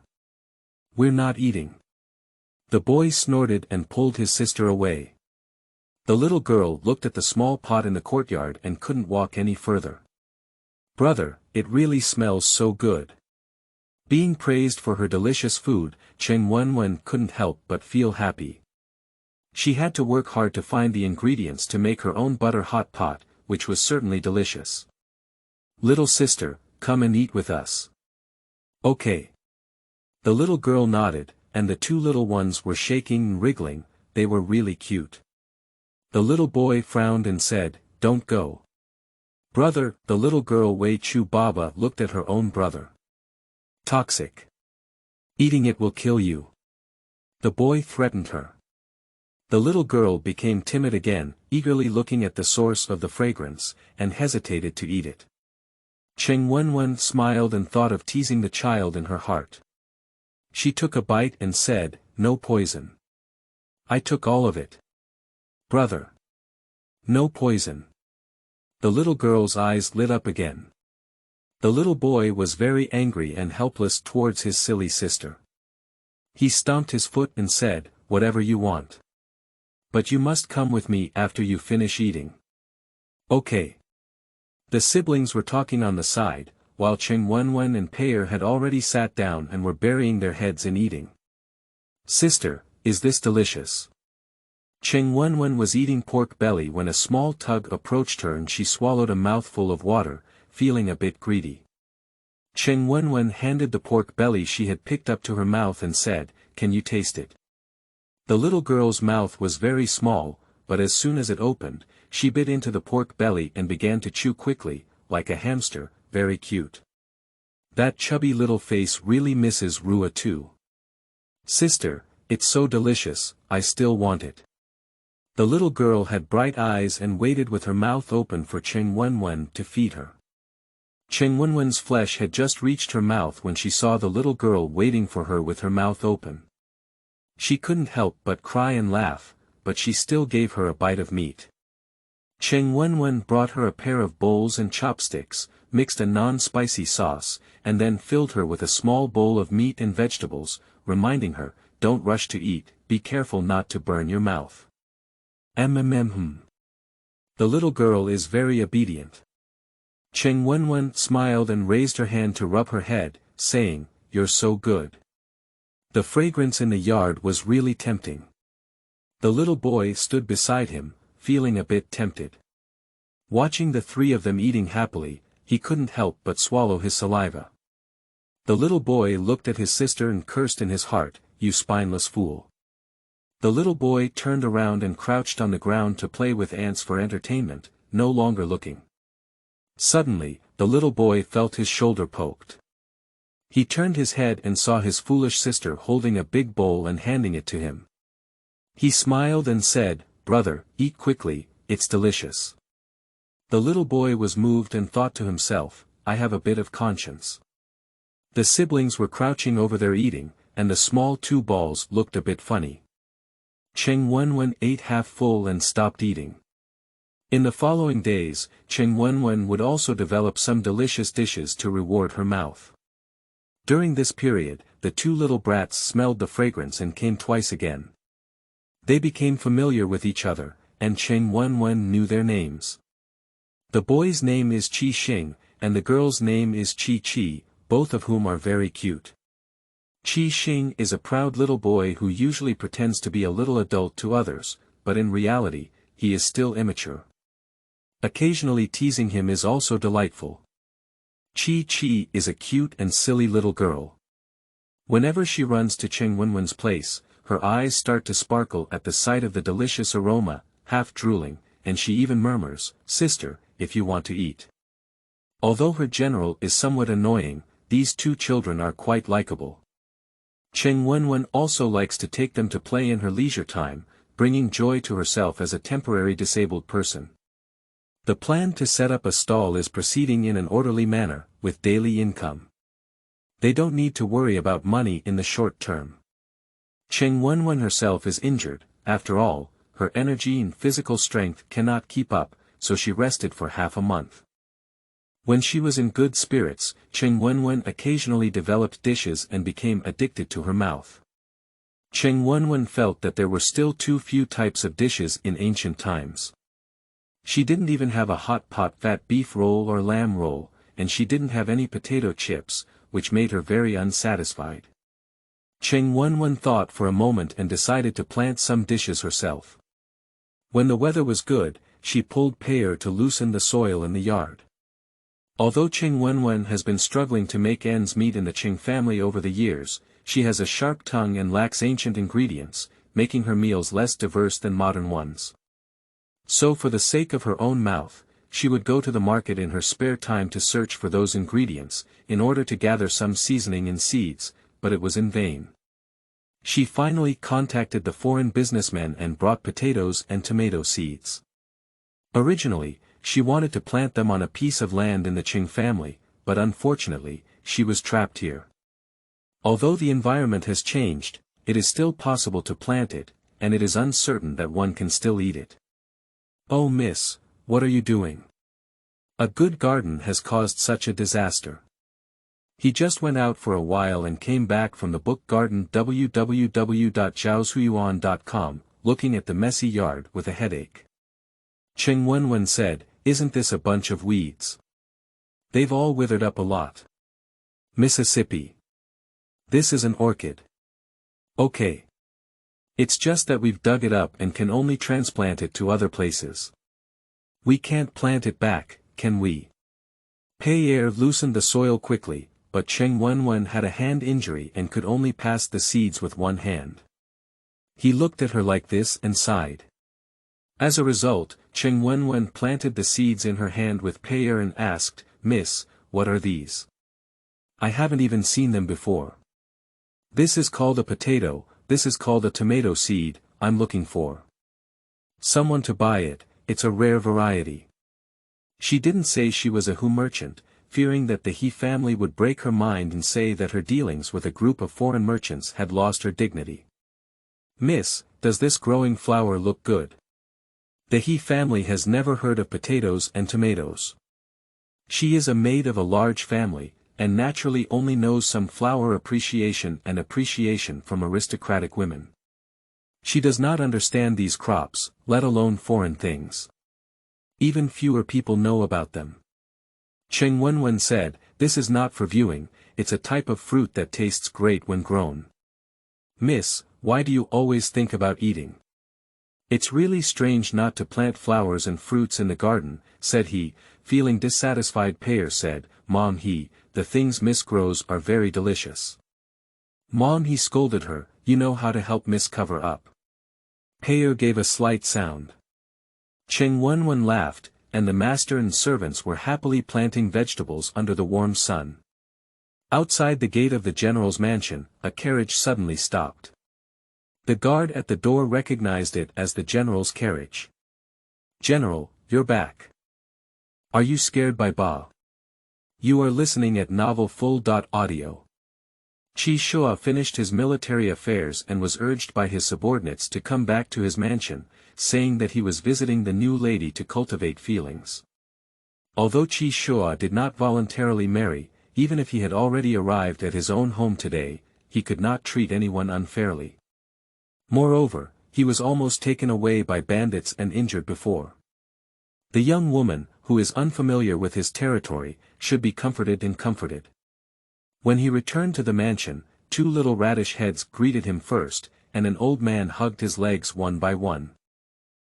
Speaker 1: "We're not eating." The boy snorted and pulled his sister away. The little girl looked at the small pot in the courtyard and couldn't walk any further. "Brother, it really smells so good." Being praised for her delicious food, Cheng Wenwen couldn't help but feel happy. She had to work hard to find the ingredients to make her own butter hot pot, which was certainly delicious. "Little sister, come and eat with us." "Okay." The little girl nodded, and the two little ones were shaking and wriggling. They were really cute. The little boy frowned and said, "Don't go." "Brother," the little girl Wei Chu Baba looked at her own brother. "Toxic. Eating it will kill you." The boy threatened her. The little girl became timid again, eagerly looking at the source of the fragrance, and hesitated to eat it. Cheng Wenwen smiled and thought of teasing the child in her heart. She took a bite and said, "No poison." "I took all of it." "Brother. No poison." The little girl's eyes lit up again. The little boy was very angry and helpless towards his silly sister. He stomped his foot and said, "Whatever you want. But you must come with me after you finish eating." "Okay." The siblings were talking on the side, while Cheng Wenwen and Pear had already sat down and were burying their heads in eating. "Sister, is this delicious?" Cheng Wenwen was eating pork belly when a small tug approached her and she swallowed a mouthful of water, feeling a bit greedy. Cheng Wenwen handed the pork belly she had picked up to her mouth and said, "Can you taste it?" The little girl's mouth was very small, but as soon as it opened, she bit into the pork belly and began to chew quickly, like a hamster. Very cute. That chubby little face really misses Rua too. "Sister, it's so delicious, I still want it." The little girl had bright eyes and waited with her mouth open for Cheng Wenwen to feed her. Cheng Wenwen's flesh had just reached her mouth when she saw the little girl waiting for her with her mouth open. She couldn't help but cry and laugh, but she still gave her a bite of meat. Cheng Wenwen brought her a pair of bowls and chopsticks, mixed a non-spicy sauce, and then filled her with a small bowl of meat and vegetables, reminding her, "Don't rush to eat, be careful not to burn your mouth." The little girl is very obedient. Cheng Wenwen smiled and raised her hand to rub her head, saying, "You're so good." The fragrance in the yard was really tempting. The little boy stood beside him, feeling a bit tempted. Watching the three of them eating happily, he couldn't help but swallow his saliva. The little boy looked at his sister and cursed in his heart, "You spineless fool." The little boy turned around and crouched on the ground to play with ants for entertainment, no longer looking. Suddenly, the little boy felt his shoulder poked. He turned his head and saw his foolish sister holding a big bowl and handing it to him. He smiled and said, "Brother, eat quickly, it's delicious." The little boy was moved and thought to himself, "I have a bit of conscience." The siblings were crouching over their eating, and the small two balls looked a bit funny. Cheng Wenwen ate half full and stopped eating. In the following days, Cheng Wenwen would also develop some delicious dishes to reward her mouth. During this period, the two little brats smelled the fragrance and came twice again. They became familiar with each other, and Cheng Wenwen knew their names. The boy's name is Chi Xing, and the girl's name is Chi Chi, both of whom are very cute. Chi Xing is a proud little boy who usually pretends to be a little adult to others, but in reality, he is still immature. Occasionally teasing him is also delightful. Chi Chi is a cute and silly little girl. Whenever she runs to Cheng Wenwen's place, her eyes start to sparkle at the sight of the delicious aroma, half drooling, and she even murmurs, "Sister, if you want to eat." Although her general is somewhat annoying, these two children are quite likable. Cheng Wenwen also likes to take them to play in her leisure time, bringing joy to herself as a temporary disabled person. The plan to set up a stall is proceeding in an orderly manner, with daily income. They don't need to worry about money in the short term. Cheng Wenwen herself is injured, after all, her energy and physical strength cannot keep up, so she rested for half a month. When she was in good spirits, Cheng Wenwen occasionally developed dishes and became addicted to her mouth. Cheng Wenwen felt that there were still too few types of dishes in ancient times. She didn't even have a hot pot fat beef roll or lamb roll, and she didn't have any potato chips, which made her very unsatisfied. Cheng Wenwen thought for a moment and decided to plant some dishes herself. When the weather was good, she pulled pear to loosen the soil in the yard. Although Cheng Wenwen has been struggling to make ends meet in the Cheng family over the years, she has a sharp tongue and lacks ancient ingredients, making her meals less diverse than modern ones. So for the sake of her own mouth, she would go to the market in her spare time to search for those ingredients, in order to gather some seasoning and seeds, but it was in vain. She finally contacted the foreign businessmen and brought potatoes and tomato seeds. Originally, she wanted to plant them on a piece of land in the Cheng family, but unfortunately, she was trapped here. Although the environment has changed, it is still possible to plant it, and it is uncertain that one can still eat it. Oh miss, what are you doing? A good garden has caused such a disaster. He just went out for a while and came back from the book garden www.zhaoshuyuan.com, looking at the messy yard with a headache. Cheng Wenwen said, "Isn't this a bunch of weeds? They've all withered up a lot. Mississippi. This is an orchid. Okay. It's just that we've dug it up and can only transplant it to other places. We can't plant it back, can we?" Pierre loosened the soil quickly, but Cheng Wenwen had a hand injury and could only pass the seeds with one hand. He looked at her like this and sighed. As a result, Cheng Wenwen planted the seeds in her hand with Pierre and asked, "Miss, what are these? I haven't even seen them before." "This is called a potato, this is called a tomato seed, I'm looking for someone to buy it, it's a rare variety." She didn't say she was a Hu merchant, fearing that the He family would break her mind and say that her dealings with a group of foreign merchants had lost her dignity. "Miss, does this growing flower look good?" The He family has never heard of potatoes and tomatoes. She is a maid of a large family, and naturally only knows some flower appreciation and appreciation from aristocratic women. She does not understand these crops, let alone foreign things. Even fewer people know about them. Cheng Wenwen said, "This is not for viewing, it's a type of fruit that tastes great when grown." "Miss, why do you always think about eating? It's really strange not to plant flowers and fruits in the garden," said he, feeling dissatisfied. Pierre said, "Mom, the things Miss grows are very delicious." "Mom," he scolded her, "you know how to help Miss cover up." Pierre gave a slight sound. Cheng Wenwen laughed, and the master and servants were happily planting vegetables under the warm sun. Outside the gate of the general's mansion, a carriage suddenly stopped. The guard at the door recognized it as the general's carriage. "General, you're back. Are you scared by Ba?" You are listening at novelfull.audio. Qi Shua finished his military affairs and was urged by his subordinates to come back to his mansion, saying that he was visiting the new lady to cultivate feelings. Although Qi Shua did not voluntarily marry, even if he had already arrived at his own home today, he could not treat anyone unfairly. Moreover, he was almost taken away by bandits and injured before. The young woman, who is unfamiliar with his territory, should be comforted and comforted. When he returned to the mansion, 2 little radish heads greeted him first, and an old man hugged his legs one by one.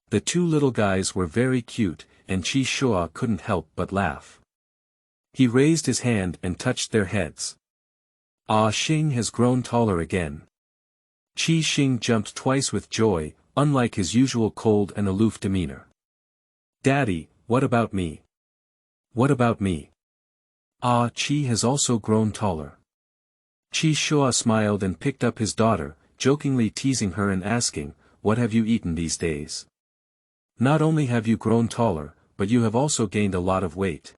Speaker 1: The 2 little guys were very cute, and Qi Shua couldn't help but laugh. He raised his hand and touched their heads. "Ah, Xing has grown taller again." Qi Xing jumped twice with joy, unlike his usual cold and aloof demeanor. "Daddy, what about me? What about me?" "Ah, Qi has also grown taller." Qi Shua smiled and picked up his daughter, jokingly teasing her and asking, what have you eaten these days? Not only have you grown taller, but you have also gained a lot of weight.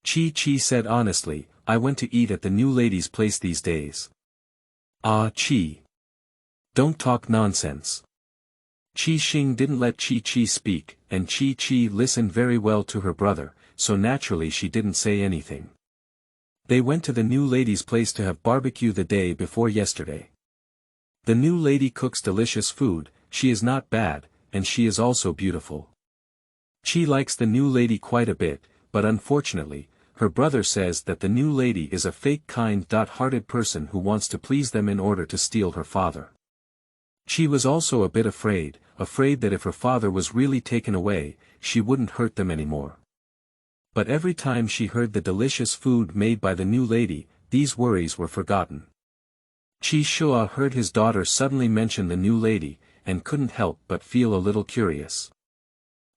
Speaker 1: Chi said honestly, I went to eat at the new lady's place these days. Ah Chi. Don't talk nonsense. Chi Xing didn't let Chi speak, and Chi listened very well to her brother, so naturally she didn't say anything. They went to the new lady's place to have barbecue the day before yesterday. The new lady cooks delicious food, she is not bad, and she is also beautiful. Chi likes the new lady quite a bit, but unfortunately, her brother says that the new lady is a fake kind-hearted person who wants to please them in order to steal her father. She was also a bit afraid that if her father was really taken away, she wouldn't hurt them anymore. But every time she heard the delicious food made by the new lady, these worries were forgotten. Chi Shua heard his daughter suddenly mention the new lady, and couldn't help but feel a little curious.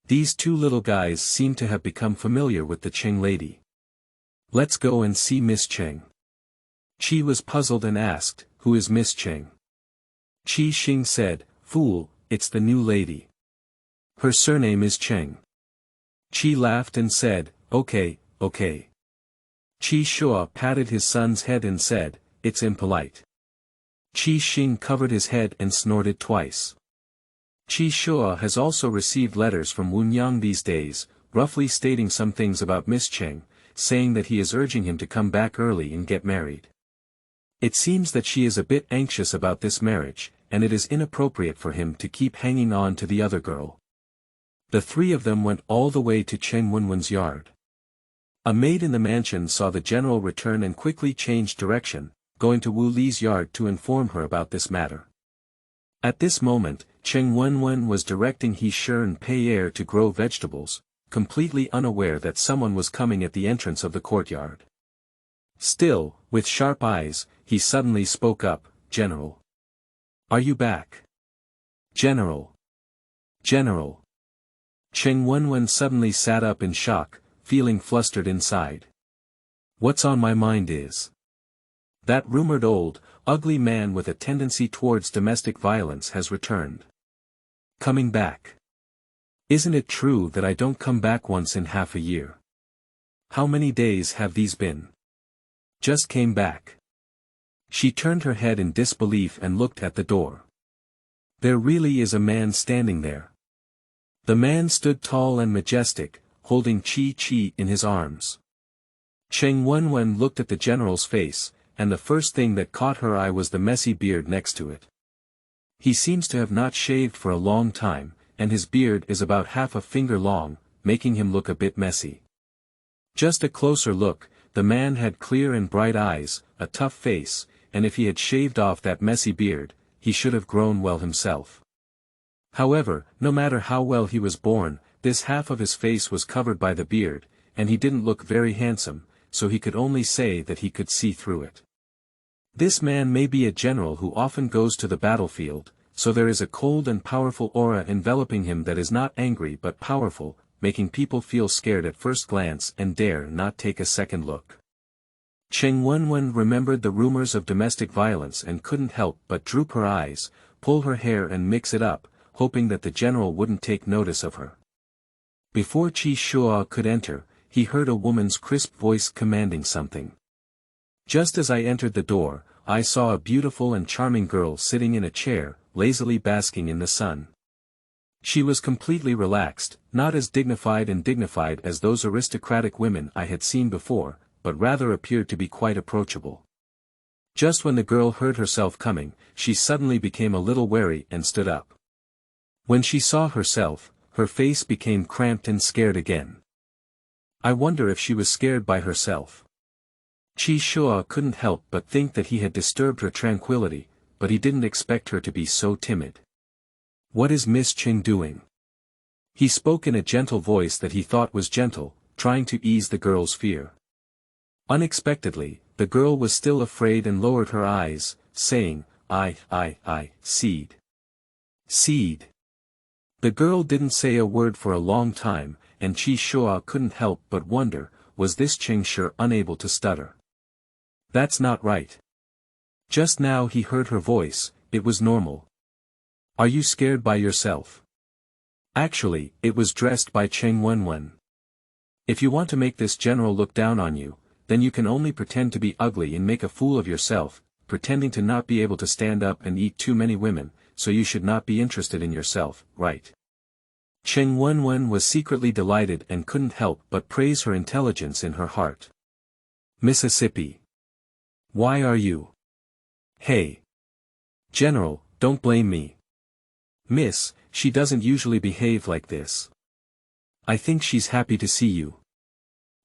Speaker 1: These two little guys seem to have become familiar with the Cheng lady. Let's go and see Miss Cheng. Chi was puzzled and asked, who is Miss Cheng? Chi Xing said, fool, it's the new lady. Her surname is Cheng. Chi laughed and said, okay. Chi Shua patted his son's head and said, it's impolite. Chi Xing covered his head and snorted twice. Chi Shua has also received letters from Wunyang these days, roughly stating some things about Miss Cheng, saying that he is urging him to come back early and get married. It seems that she is a bit anxious about this marriage, and it is inappropriate for him to keep hanging on to the other girl. The three of them went all the way to Cheng Wenwen's yard. A maid in the mansion saw the general return and quickly changed direction, going to Wu Li's yard to inform her about this matter. At this moment, Cheng Wenwen was directing Yishi and Pei to grow vegetables, completely unaware that someone was coming at the entrance of the courtyard. Still, with sharp eyes, he suddenly spoke up, General. Are you back? General. General. Cheng Wenwen suddenly sat up in shock, feeling flustered inside. What's on my mind is that rumored old, ugly man with a tendency towards domestic violence has returned. Coming back. Isn't it true that I don't come back once in half a year? How many days have these been? Just came back. She turned her head in disbelief and looked at the door. There really is a man standing there. The man stood tall and majestic, holding Chi in his arms. Cheng Wenwen looked at the general's face, and the first thing that caught her eye was the messy beard next to it. He seems to have not shaved for a long time, and his beard is about half a finger long, making him look a bit messy. Just a closer look, the man had clear and bright eyes, a tough face, and if he had shaved off that messy beard, he should have grown well himself. However, no matter how well he was born, this half of his face was covered by the beard, and he didn't look very handsome, so he could only say that he could see through it. This man may be a general who often goes to the battlefield, so there is a cold and powerful aura enveloping him that is not angry but powerful, making people feel scared at first glance and dare not take a second look. Cheng Wenwen remembered the rumors of domestic violence and couldn't help but droop her eyes, pull her hair and mix it up, hoping that the general wouldn't take notice of her. Before Chi Shua could enter, he heard a woman's crisp voice commanding something. Just as I entered the door, I saw a beautiful and charming girl sitting in a chair, lazily basking in the sun. She was completely relaxed, not as dignified as those aristocratic women I had seen before, but rather appeared to be quite approachable. Just when the girl heard herself coming, she suddenly became a little wary and stood up. When she saw herself, her face became cramped and scared again. I wonder if she was scared by herself. Chi Shua couldn't help but think that he had disturbed her tranquility, but he didn't expect her to be so timid. What is Miss Cheng doing? He spoke in a gentle voice that he thought was gentle, trying to ease the girl's fear. Unexpectedly, the girl was still afraid and lowered her eyes, saying, seed. Seed. The girl didn't say a word for a long time, and Chi Shua couldn't help but wonder, was this Cheng Shi unable to stutter? That's not right. Just now he heard her voice, it was normal. Are you scared by yourself? Actually, it was dressed by Cheng Wenwen. If you want to make this general look down on you, then you can only pretend to be ugly and make a fool of yourself, pretending to not be able to stand up and eat too many women, so you should not be interested in yourself, right? Cheng Wenwen was secretly delighted and couldn't help but praise her intelligence in her heart. Mississippi. Why are you? Hey. General, don't blame me. Miss, she doesn't usually behave like this. I think she's happy to see you.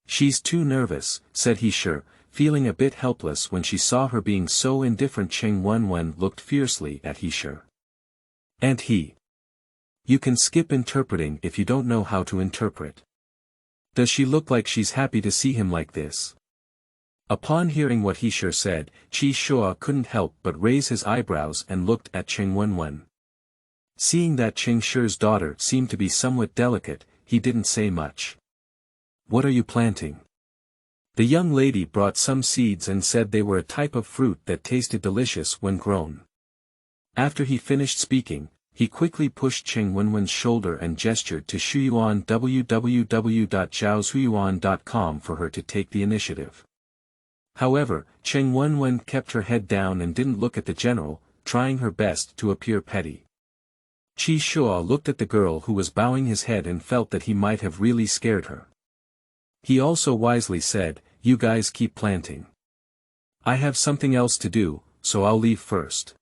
Speaker 1: She's too nervous, said Yishi, feeling a bit helpless when she saw her being so indifferent. Cheng Wenwen looked fiercely at Yishi. And he. You can skip interpreting if you don't know how to interpret. Does she look like she's happy to see him like this? Upon hearing what Yishi said, Yishi couldn't help but raise his eyebrows and looked at Cheng Wenwen. Seeing that Cheng Shi's daughter seemed to be somewhat delicate, he didn't say much. What are you planting? The young lady brought some seeds and said they were a type of fruit that tasted delicious when grown. After he finished speaking, he quickly pushed Cheng Wenwen's shoulder and gestured to Shuyuan www.zhaoshuyuan.com for her to take the initiative. However, Cheng Wenwen kept her head down and didn't look at the general, trying her best to appear petty. Yishi looked at the girl who was bowing his head and felt that he might have really scared her. He also wisely said, you guys keep planting. I have something else to do, so I'll leave first.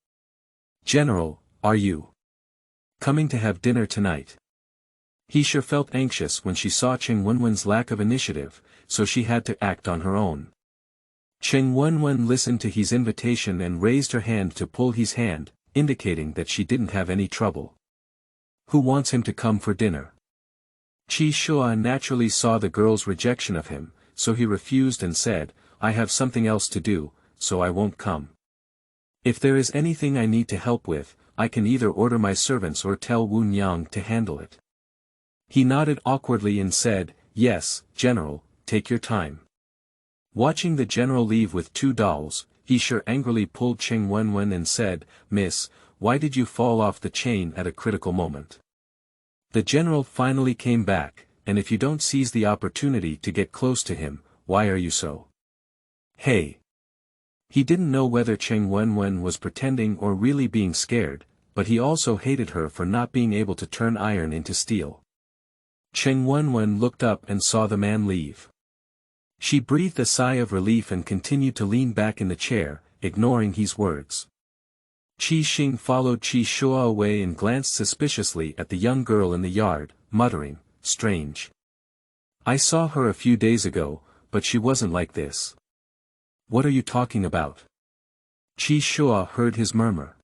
Speaker 1: General, are you coming to have dinner tonight? Yishi felt anxious when she saw Cheng Wenwen's lack of initiative, so she had to act on her own. Cheng Wenwen listened to his invitation and raised her hand to pull his hand, indicating that she didn't have any trouble. Who wants him to come for dinner? Yishi naturally saw the girl's rejection of him, so he refused and said, I have something else to do, so I won't come. If there is anything I need to help with, I can either order my servants or tell Wu Nyang to handle it. He nodded awkwardly and said, yes, General, take your time. Watching the general leave with two dolls, Yishi angrily pulled Cheng Wenwen and said, Miss, why did you fall off the chain at a critical moment? The general finally came back, and if you don't seize the opportunity to get close to him, why are you so? Hey! He didn't know whether Cheng Wenwen was pretending or really being scared, but he also hated her for not being able to turn iron into steel. Cheng Wenwen looked up and saw the man leave. She breathed a sigh of relief and continued to lean back in the chair, ignoring his words. Qi Xing followed Yishi away and glanced suspiciously at the young girl in the yard, muttering, strange. I saw her a few days ago, but she wasn't like this. What are you talking about? Yishi heard his murmur.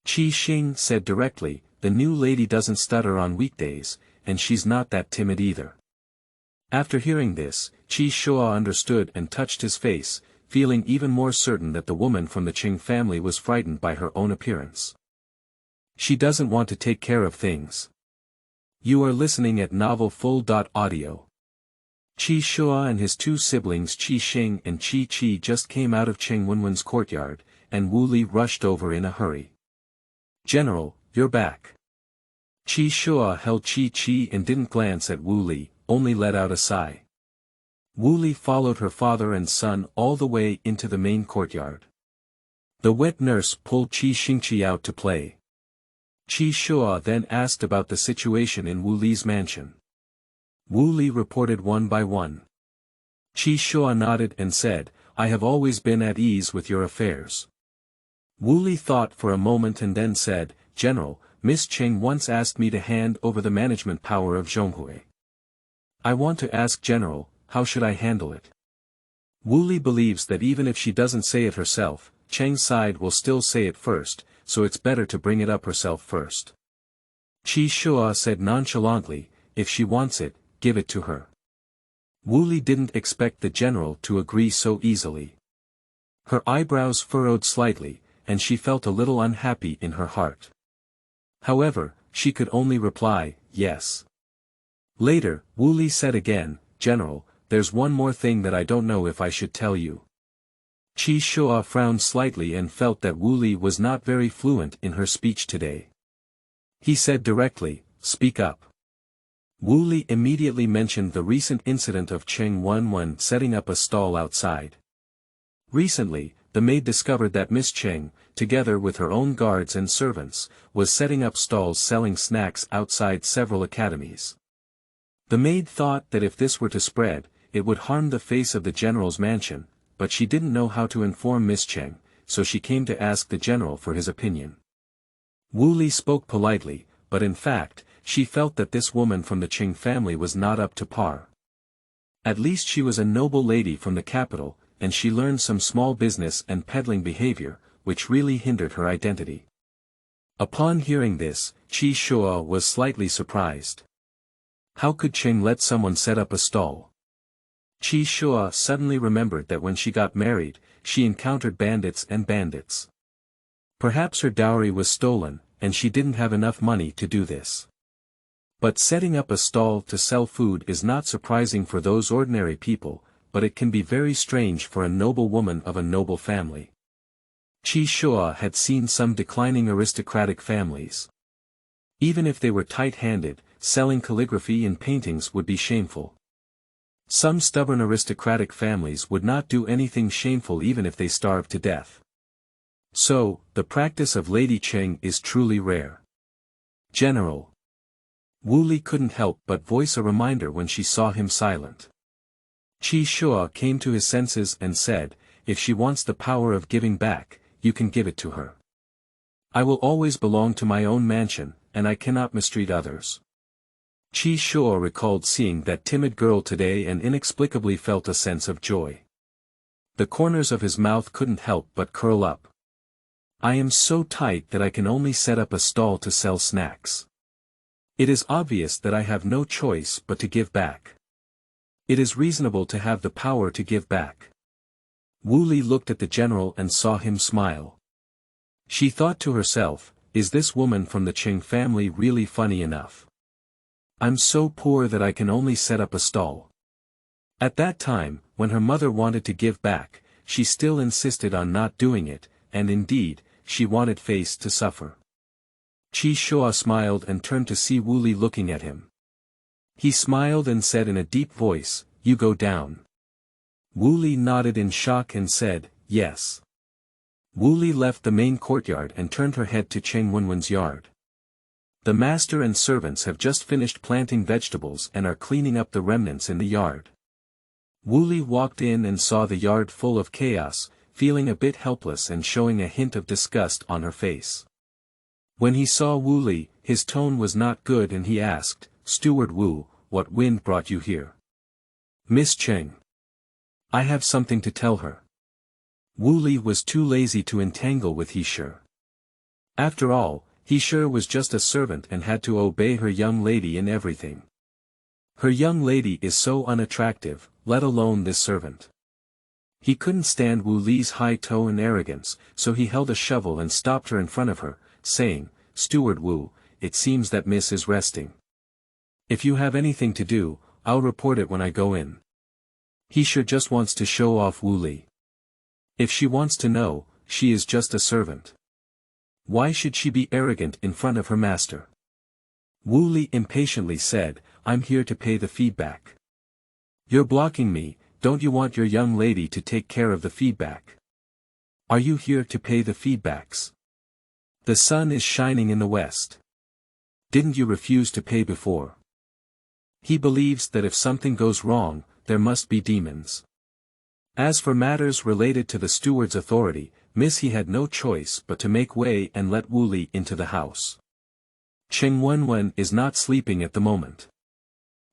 Speaker 1: Qi Xing said directly, the new lady doesn't stutter on weekdays, and she's not that timid either. After hearing this, Yishi understood and touched his face, feeling even more certain that the woman from the Cheng family was frightened by her own appearance. She doesn't want to take care of things. You are listening at novelfull.audio. Yishi and his two siblings Qi Xing and Qi Qi just came out of Cheng Wenwen's courtyard, and Wu Li rushed over in a hurry. General, you're back. Yishi held Qi Qi and didn't glance at Wu Li, only let out a sigh. Wu Li followed her father and son all the way into the main courtyard. The wet nurse pulled Qi Xingqi out to play. Yishi then asked about the situation in Wu Li's mansion. Wu Li reported one by one. Yishi nodded and said, I have always been at ease with your affairs. Wu Li thought for a moment and then said, General, Miss Cheng once asked me to hand over the management power of Zhonghui. I want to ask General, how should I handle it? Wu Li believes that even if she doesn't say it herself, Cheng's side will still say it first, so it's better to bring it up herself first. Yishi said nonchalantly, if she wants it, give it to her. Wu Li didn't expect the general to agree so easily. Her eyebrows furrowed slightly, and she felt a little unhappy in her heart. However, she could only reply, yes. Later, Wu Li said again, General, there's one more thing that I don't know if I should tell you. Yishi frowned slightly and felt that Wu Li was not very fluent in her speech today. He said directly, "Speak up." Wu Li immediately mentioned the recent incident of Cheng Wenwen setting up a stall outside. Recently, the maid discovered that Miss Cheng, together with her own guards and servants, was setting up stalls selling snacks outside several academies. The maid thought that if this were to spread, it would harm the face of the general's mansion, but she didn't know how to inform Miss Cheng, so she came to ask the general for his opinion. Wu Li spoke politely, but in fact, she felt that this woman from the Cheng family was not up to par. At least she was a noble lady from the capital, and she learned some small business and peddling behavior, which really hindered her identity. Upon hearing this, Qi Shuo was slightly surprised. How could Cheng let someone set up a stall? Qi Shuo suddenly remembered that when she got married, she encountered bandits and bandits. Perhaps her dowry was stolen, and she didn't have enough money to do this. But setting up a stall to sell food is not surprising for those ordinary people, but it can be very strange for a noble woman of a noble family. Qi Shuo had seen some declining aristocratic families. Even if they were tight-handed, selling calligraphy and paintings would be shameful. Some stubborn aristocratic families would not do anything shameful even if they starved to death. So, the practice of Lady Cheng is truly rare. General. Wu Li couldn't help but voice a reminder when she saw him silent. Qi Shuo came to his senses and said, "If she wants the power of giving back, you can give it to her. I will always belong to my own mansion, and I cannot mistreat others." Qi Shuo recalled seeing that timid girl today and inexplicably felt a sense of joy. The corners of his mouth couldn't help but curl up. "I am so tight that I can only set up a stall to sell snacks. It is obvious that I have no choice but to give back. It is reasonable to have the power to give back." Wu Li looked at the general and saw him smile. She thought to herself, "Is this woman from the Cheng family really funny enough? I'm so poor that I can only set up a stall." At that time, when her mother wanted to give back, she still insisted on not doing it, and indeed, she wanted face to suffer. Qi Shuo smiled and turned to see Wu Li looking at him. He smiled and said in a deep voice, "You go down." Wu Li nodded in shock and said, "Yes." Wu Li left the main courtyard and turned her head to Cheng Wenwen's yard. The master and servants have just finished planting vegetables and are cleaning up the remnants in the yard. Wu Li walked in and saw the yard full of chaos, feeling a bit helpless and showing a hint of disgust on her face. When he saw Wu Li, his tone was not good and he asked, "Steward Wu, what wind brought you here?" "Miss Cheng. I have something to tell her." Wu Li was too lazy to entangle with Yishi. After all, Yishi was just a servant and had to obey her young lady in everything. Her young lady is so unattractive, let alone this servant. He couldn't stand Wu Li's high tone and arrogance, so he held a shovel and stopped her in front of her, saying, "Steward Wu, it seems that Miss is resting. If you have anything to do, I'll report it when I go in." Yishi just wants to show off Wu Li. If she wants to know, she is just a servant. Why should she be arrogant in front of her master? Wu Li impatiently said, "I'm here to pay the feedback." "You're blocking me, don't you want your young lady to take care of the feedback? Are you here to pay the feedbacks? The sun is shining in the west. Didn't you refuse to pay before?" He believes that if something goes wrong, there must be demons. As for matters related to the steward's authority, He had no choice but to make way and let Wu Li into the house. Cheng Wenwen is not sleeping at the moment.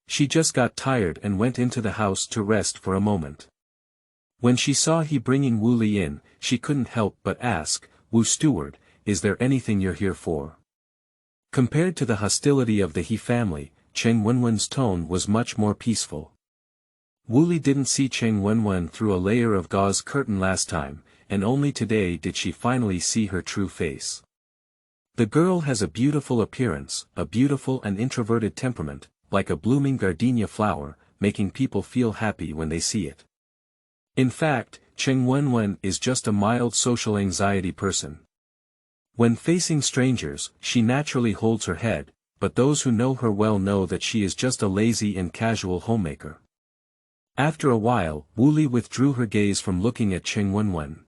Speaker 1: She just got tired and went into the house to rest for a moment. When she saw he bringing Wu Li in, she couldn't help but ask, "Wu steward, is there anything you're here for?" Compared to the hostility of the He family, Cheng Wenwen's tone was much more peaceful. Wu Li didn't see Cheng Wenwen through a layer of gauze curtain last time, and only today did she finally see her true face. The girl has a beautiful appearance, a beautiful and introverted temperament, like a blooming gardenia flower, making people feel happy when they see it. In fact, Cheng Wenwen is just a mild social anxiety person. When facing strangers, she naturally holds her head, but those who know her well know that she is just a lazy and casual homemaker. After a while, Wu Li withdrew her gaze from looking at Cheng Wenwen.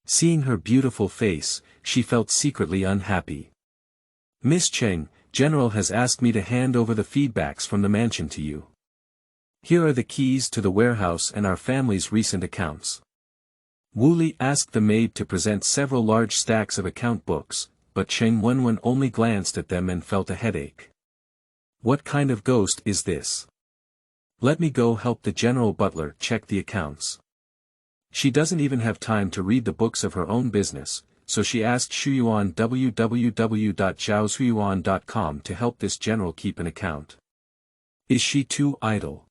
Speaker 1: Seeing her beautiful face, she felt secretly unhappy. Miss Cheng, General has asked me to hand over the feedbacks from the mansion to you. Here are the keys to the warehouse and our family's recent accounts. Wu Li asked the maid to present several large stacks of account books, but Cheng Wenwen only glanced at them and felt a headache. What kind of ghost is this? Let me go help the general butler check the accounts. She doesn't even have time to read the books of her own business, so she asked Shuyuan www.zhaoshuyuan.com to help this general keep an account. Is she too idle?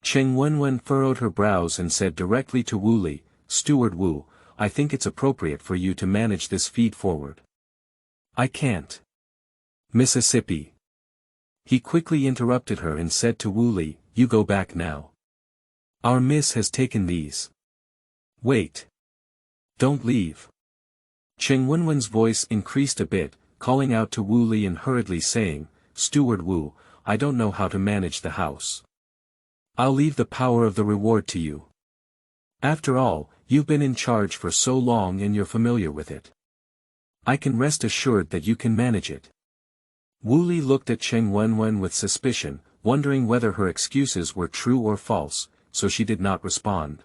Speaker 1: Cheng Wenwen furrowed her brows and said directly to Wu Li, Steward Wu, I think it's appropriate for you to manage this feed forward. I can't. Mississippi. He quickly interrupted her and said to Wu Li, you go back now. Our miss has taken these. Wait. Don't leave. Cheng Wenwen's voice increased a bit, calling out to Wu Li and hurriedly saying, Steward Wu, I don't know how to manage the house. I'll leave the power of the reward to you. After all, you've been in charge for so long and you're familiar with it. I can rest assured that you can manage it. Wu Li looked at Cheng Wenwen with suspicion, wondering whether her excuses were true or false, so she did not respond.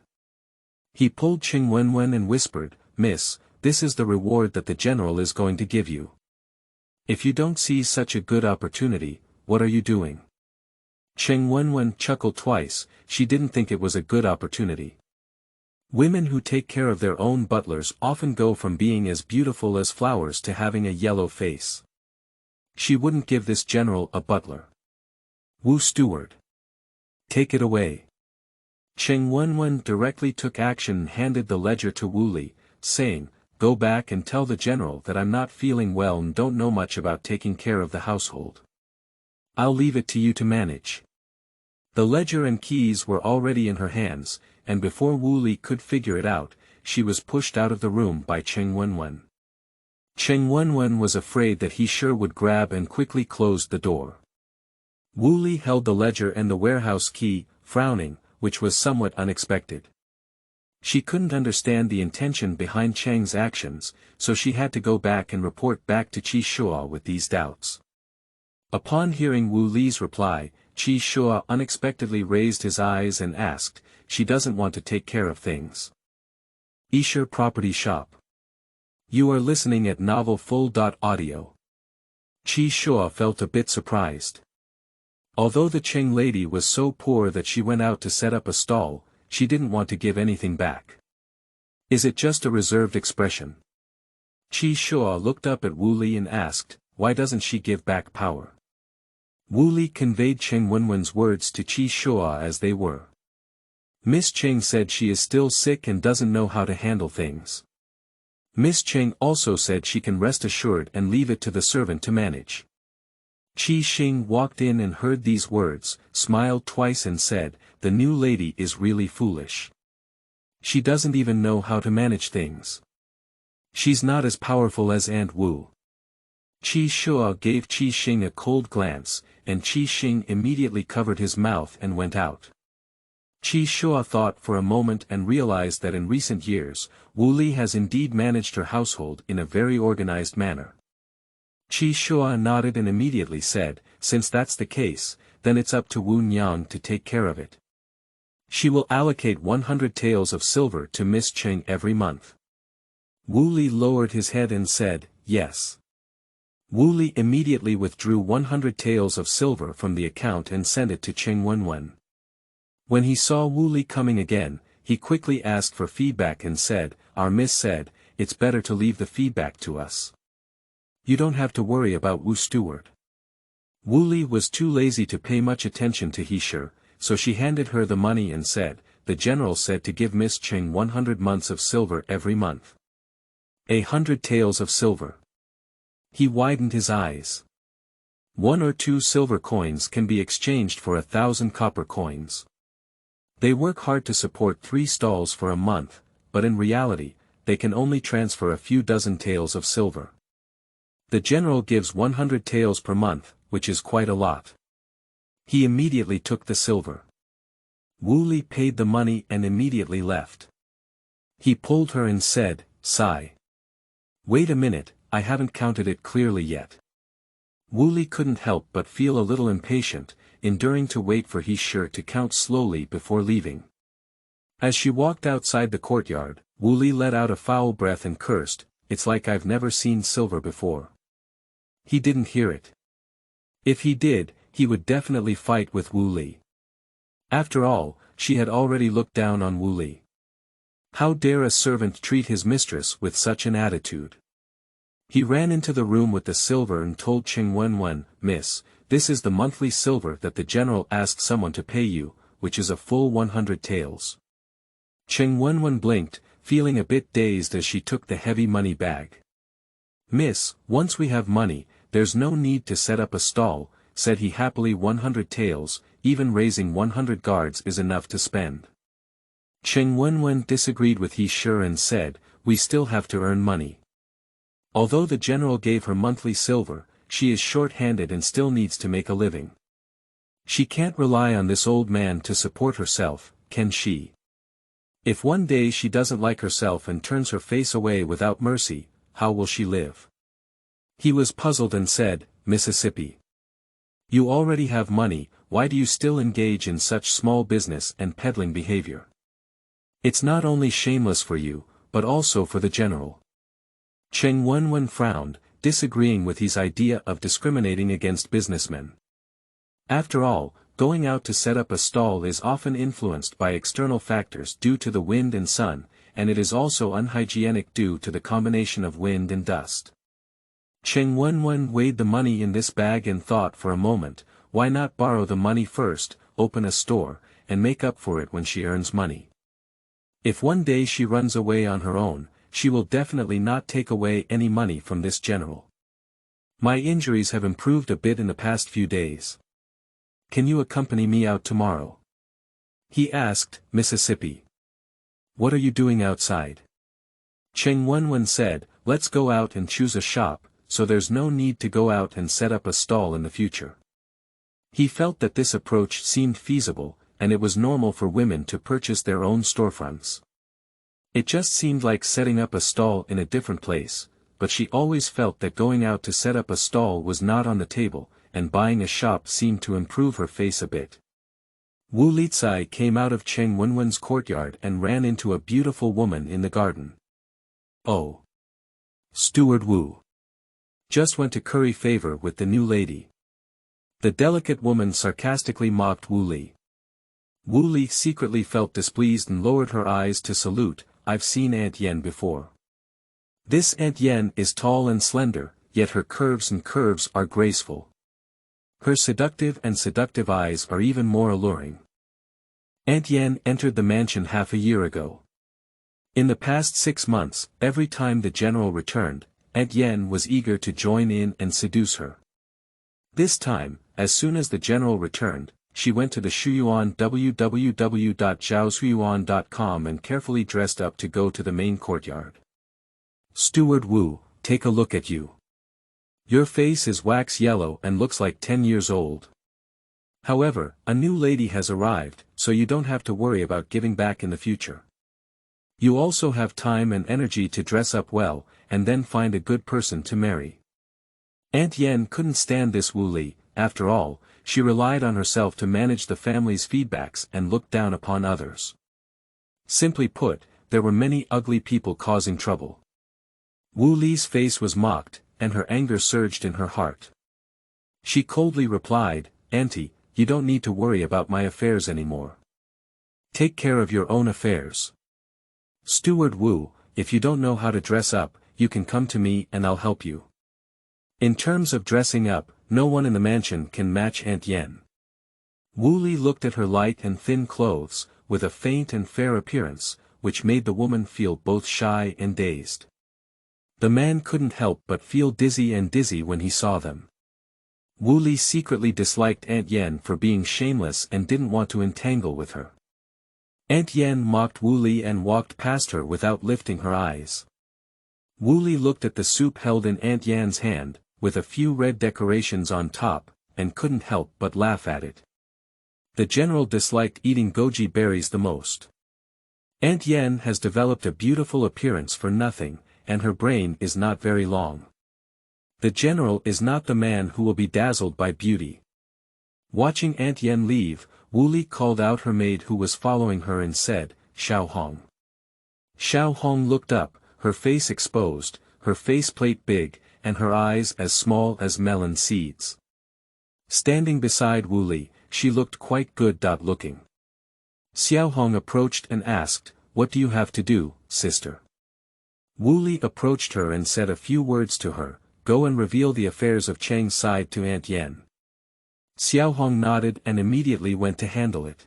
Speaker 1: He pulled Cheng Wenwen and whispered, Miss, this is the reward that the general is going to give you. If you don't seize such a good opportunity, what are you doing? Cheng Wenwen chuckled twice, she didn't think it was a good opportunity. Women who take care of their own butlers often go from being as beautiful as flowers to having a yellow face. She wouldn't give this general a butler. Wu Steward. Take it away. Cheng Wenwen directly took action and handed the ledger to Wu Li, saying, Go back and tell the general that I'm not feeling well and don't know much about taking care of the household. I'll leave it to you to manage. The ledger and keys were already in her hands, and before Wu Li could figure it out, she was pushed out of the room by Cheng Wenwen. Cheng Wenwen was afraid that he sure would grab and quickly closed the door. Wu Li held the ledger and the warehouse key, frowning, which was somewhat unexpected. She couldn't understand the intention behind Cheng's actions, so she had to go back and report back to Qi Shua with these doubts. Upon hearing Wu Li's reply, Qi Shua unexpectedly raised his eyes and asked, She doesn't want to take care of things. Esher Property Shop. You are listening at novelfull.audio. Qi Shua felt a bit surprised. Although the Cheng lady was so poor that she went out to set up a stall, she didn't want to give anything back. Is it just a reserved expression? Qi Shua looked up at Wu Li and asked, Why doesn't she give back power? Wu Li conveyed Cheng Wenwen's words to Qi Shua as they were. Miss Cheng said she is still sick and doesn't know how to handle things. Miss Cheng also said she can rest assured and leave it to the servant to manage. Qi Xing walked in and heard these words, smiled twice and said, The new lady is really foolish. She doesn't even know how to manage things. She's not as powerful as Aunt Wu. Qi Shua gave Qi Xing a cold glance, and Qi Xing immediately covered his mouth and went out. Qi Shua thought for a moment and realized that in recent years, Wu Li has indeed managed her household in a very organized manner. Qi Shua nodded and immediately said, Since that's the case, then it's up to Wu Nyang to take care of it. She will allocate 100 taels of silver to Miss Cheng every month. Wu Li lowered his head and said, Yes. Wu Li immediately withdrew 100 taels of silver from the account and sent it to Cheng Wenwen. When he saw Wu Li coming again, he quickly asked for feedback and said, Our miss said, it's better to leave the feedback to us. You don't have to worry about Wu Steward. Wu Li was too lazy to pay much attention to Yishi, so she handed her the money and said, The general said to give Miss Cheng 100 months of silver every month. 100 taels of silver. He widened his eyes. 1 or 2 silver coins can be exchanged for 1,000 copper coins. They work hard to support 3 stalls for a month, but in reality, they can only transfer a few dozen taels of silver. The general gives 100 taels per month, which is quite a lot. He immediately took the silver. Wu Li paid the money and immediately left. He pulled her and said, "Sigh. Wait a minute, I haven't counted it clearly yet." Wu Li couldn't help but feel a little impatient, enduring to wait for Yishi to count slowly before leaving. As she walked outside the courtyard, Wu Li let out a foul breath and cursed, "It's like I've never seen silver before." He didn't hear it. If he did, he would definitely fight with Wu Li. After all, she had already looked down on Wu Li. How dare a servant treat his mistress with such an attitude? He ran into the room with the silver and told Cheng Wenwen, "Miss, this is the monthly silver that the general asked someone to pay you, which is a full 100 taels." Cheng Wenwen blinked, feeling a bit dazed as she took the heavy money bag. "Miss, once we have money, there's no need to set up a stall," said he happily. 100 taels, even raising 100 guards is enough to spend. Cheng Wenwen disagreed with Yishi and said, "We still have to earn money. Although the general gave her monthly silver, she is short-handed and still needs to make a living. She can't rely on this old man to support herself, can she? If one day she doesn't like herself and turns her face away without mercy, how will she live?" He was puzzled and said, "Mississippi. You already have money, why do you still engage in such small business and peddling behavior? It's not only shameless for you, but also for the general." Cheng Wenwen frowned, disagreeing with his idea of discriminating against businessmen. After all, going out to set up a stall is often influenced by external factors due to the wind and sun, and it is also unhygienic due to the combination of wind and dust. Cheng Wenwen weighed the money in this bag and thought for a moment, why not borrow the money first, open a store, and make up for it when she earns money? If one day she runs away on her own, she will definitely not take away any money from this general. "My injuries have improved a bit in the past few days. Can you accompany me out tomorrow?" he asked. "Mississippi. What are you doing outside?" Cheng Wenwen said, "Let's go out and choose a shop, so there's no need to go out and set up a stall in the future." He felt that this approach seemed feasible, and it was normal for women to purchase their own storefronts. It just seemed like setting up a stall in a different place, but she always felt that going out to set up a stall was not on the table, and buying a shop seemed to improve her face a bit. Wu Lizai came out of Cheng Wenwen's courtyard and ran into a beautiful woman in the garden. "Oh. Steward Wu. Just went to curry favor with the new lady." The delicate woman sarcastically mocked Wu Li. Wu Li secretly felt displeased and lowered her eyes to salute. "I've seen Aunt Yen before. This Aunt Yen is tall and slender, yet her curves are graceful. Her seductive eyes are even more alluring." Aunt Yen entered the mansion half a year ago. In the past 6 months, every time the general returned, Aunt Yen was eager to join in and seduce her. This time, as soon as the general returned, she went to the Shuyuan www.zhaoshuyuan.com and carefully dressed up to go to the main courtyard. "Steward Wu, take a look at you. Your face is wax yellow and looks like 10 years old. However, a new lady has arrived, so you don't have to worry about giving back in the future. You also have time and energy to dress up well, and then find a good person to marry." Aunt Yen couldn't stand this Wu Li. After all, she relied on herself to manage the family's feedbacks and look down upon others. Simply put, there were many ugly people causing trouble. Wu Li's face was mocked, and her anger surged in her heart. She coldly replied, "Auntie, you don't need to worry about my affairs anymore. Take care of your own affairs. Steward Wu, if you don't know how to dress up, you can come to me and I'll help you." In terms of dressing up, no one in the mansion can match Aunt Yen. Wu Li looked at her light and thin clothes, with a faint and fair appearance, which made the woman feel both shy and dazed. The man couldn't help but feel dizzy when he saw them. Wu Li secretly disliked Aunt Yen for being shameless and didn't want to entangle with her. Aunt Yan mocked Wu Li and walked past her without lifting her eyes. Wu Li looked at the soup held in Aunt Yan's hand, with a few red decorations on top, and couldn't help but laugh at it. The general disliked eating goji berries the most. Aunt Yan has developed a beautiful appearance for nothing, and her brain is not very long. The general is not the man who will be dazzled by beauty. Watching Aunt Yan leave, Wu Li called out her maid who was following her and said, "Xiao Hong." Xiao Hong looked up, her face exposed, her faceplate big, and her eyes as small as melon seeds. Standing beside Wu Li, she looked quite good-looking. Xiao Hong approached and asked, "What do you have to do, sister?" Wu Li approached her and said a few words to her, "Go and reveal the affairs of Cheng's side to Aunt Yan." Xiao Hong nodded and immediately went to handle it.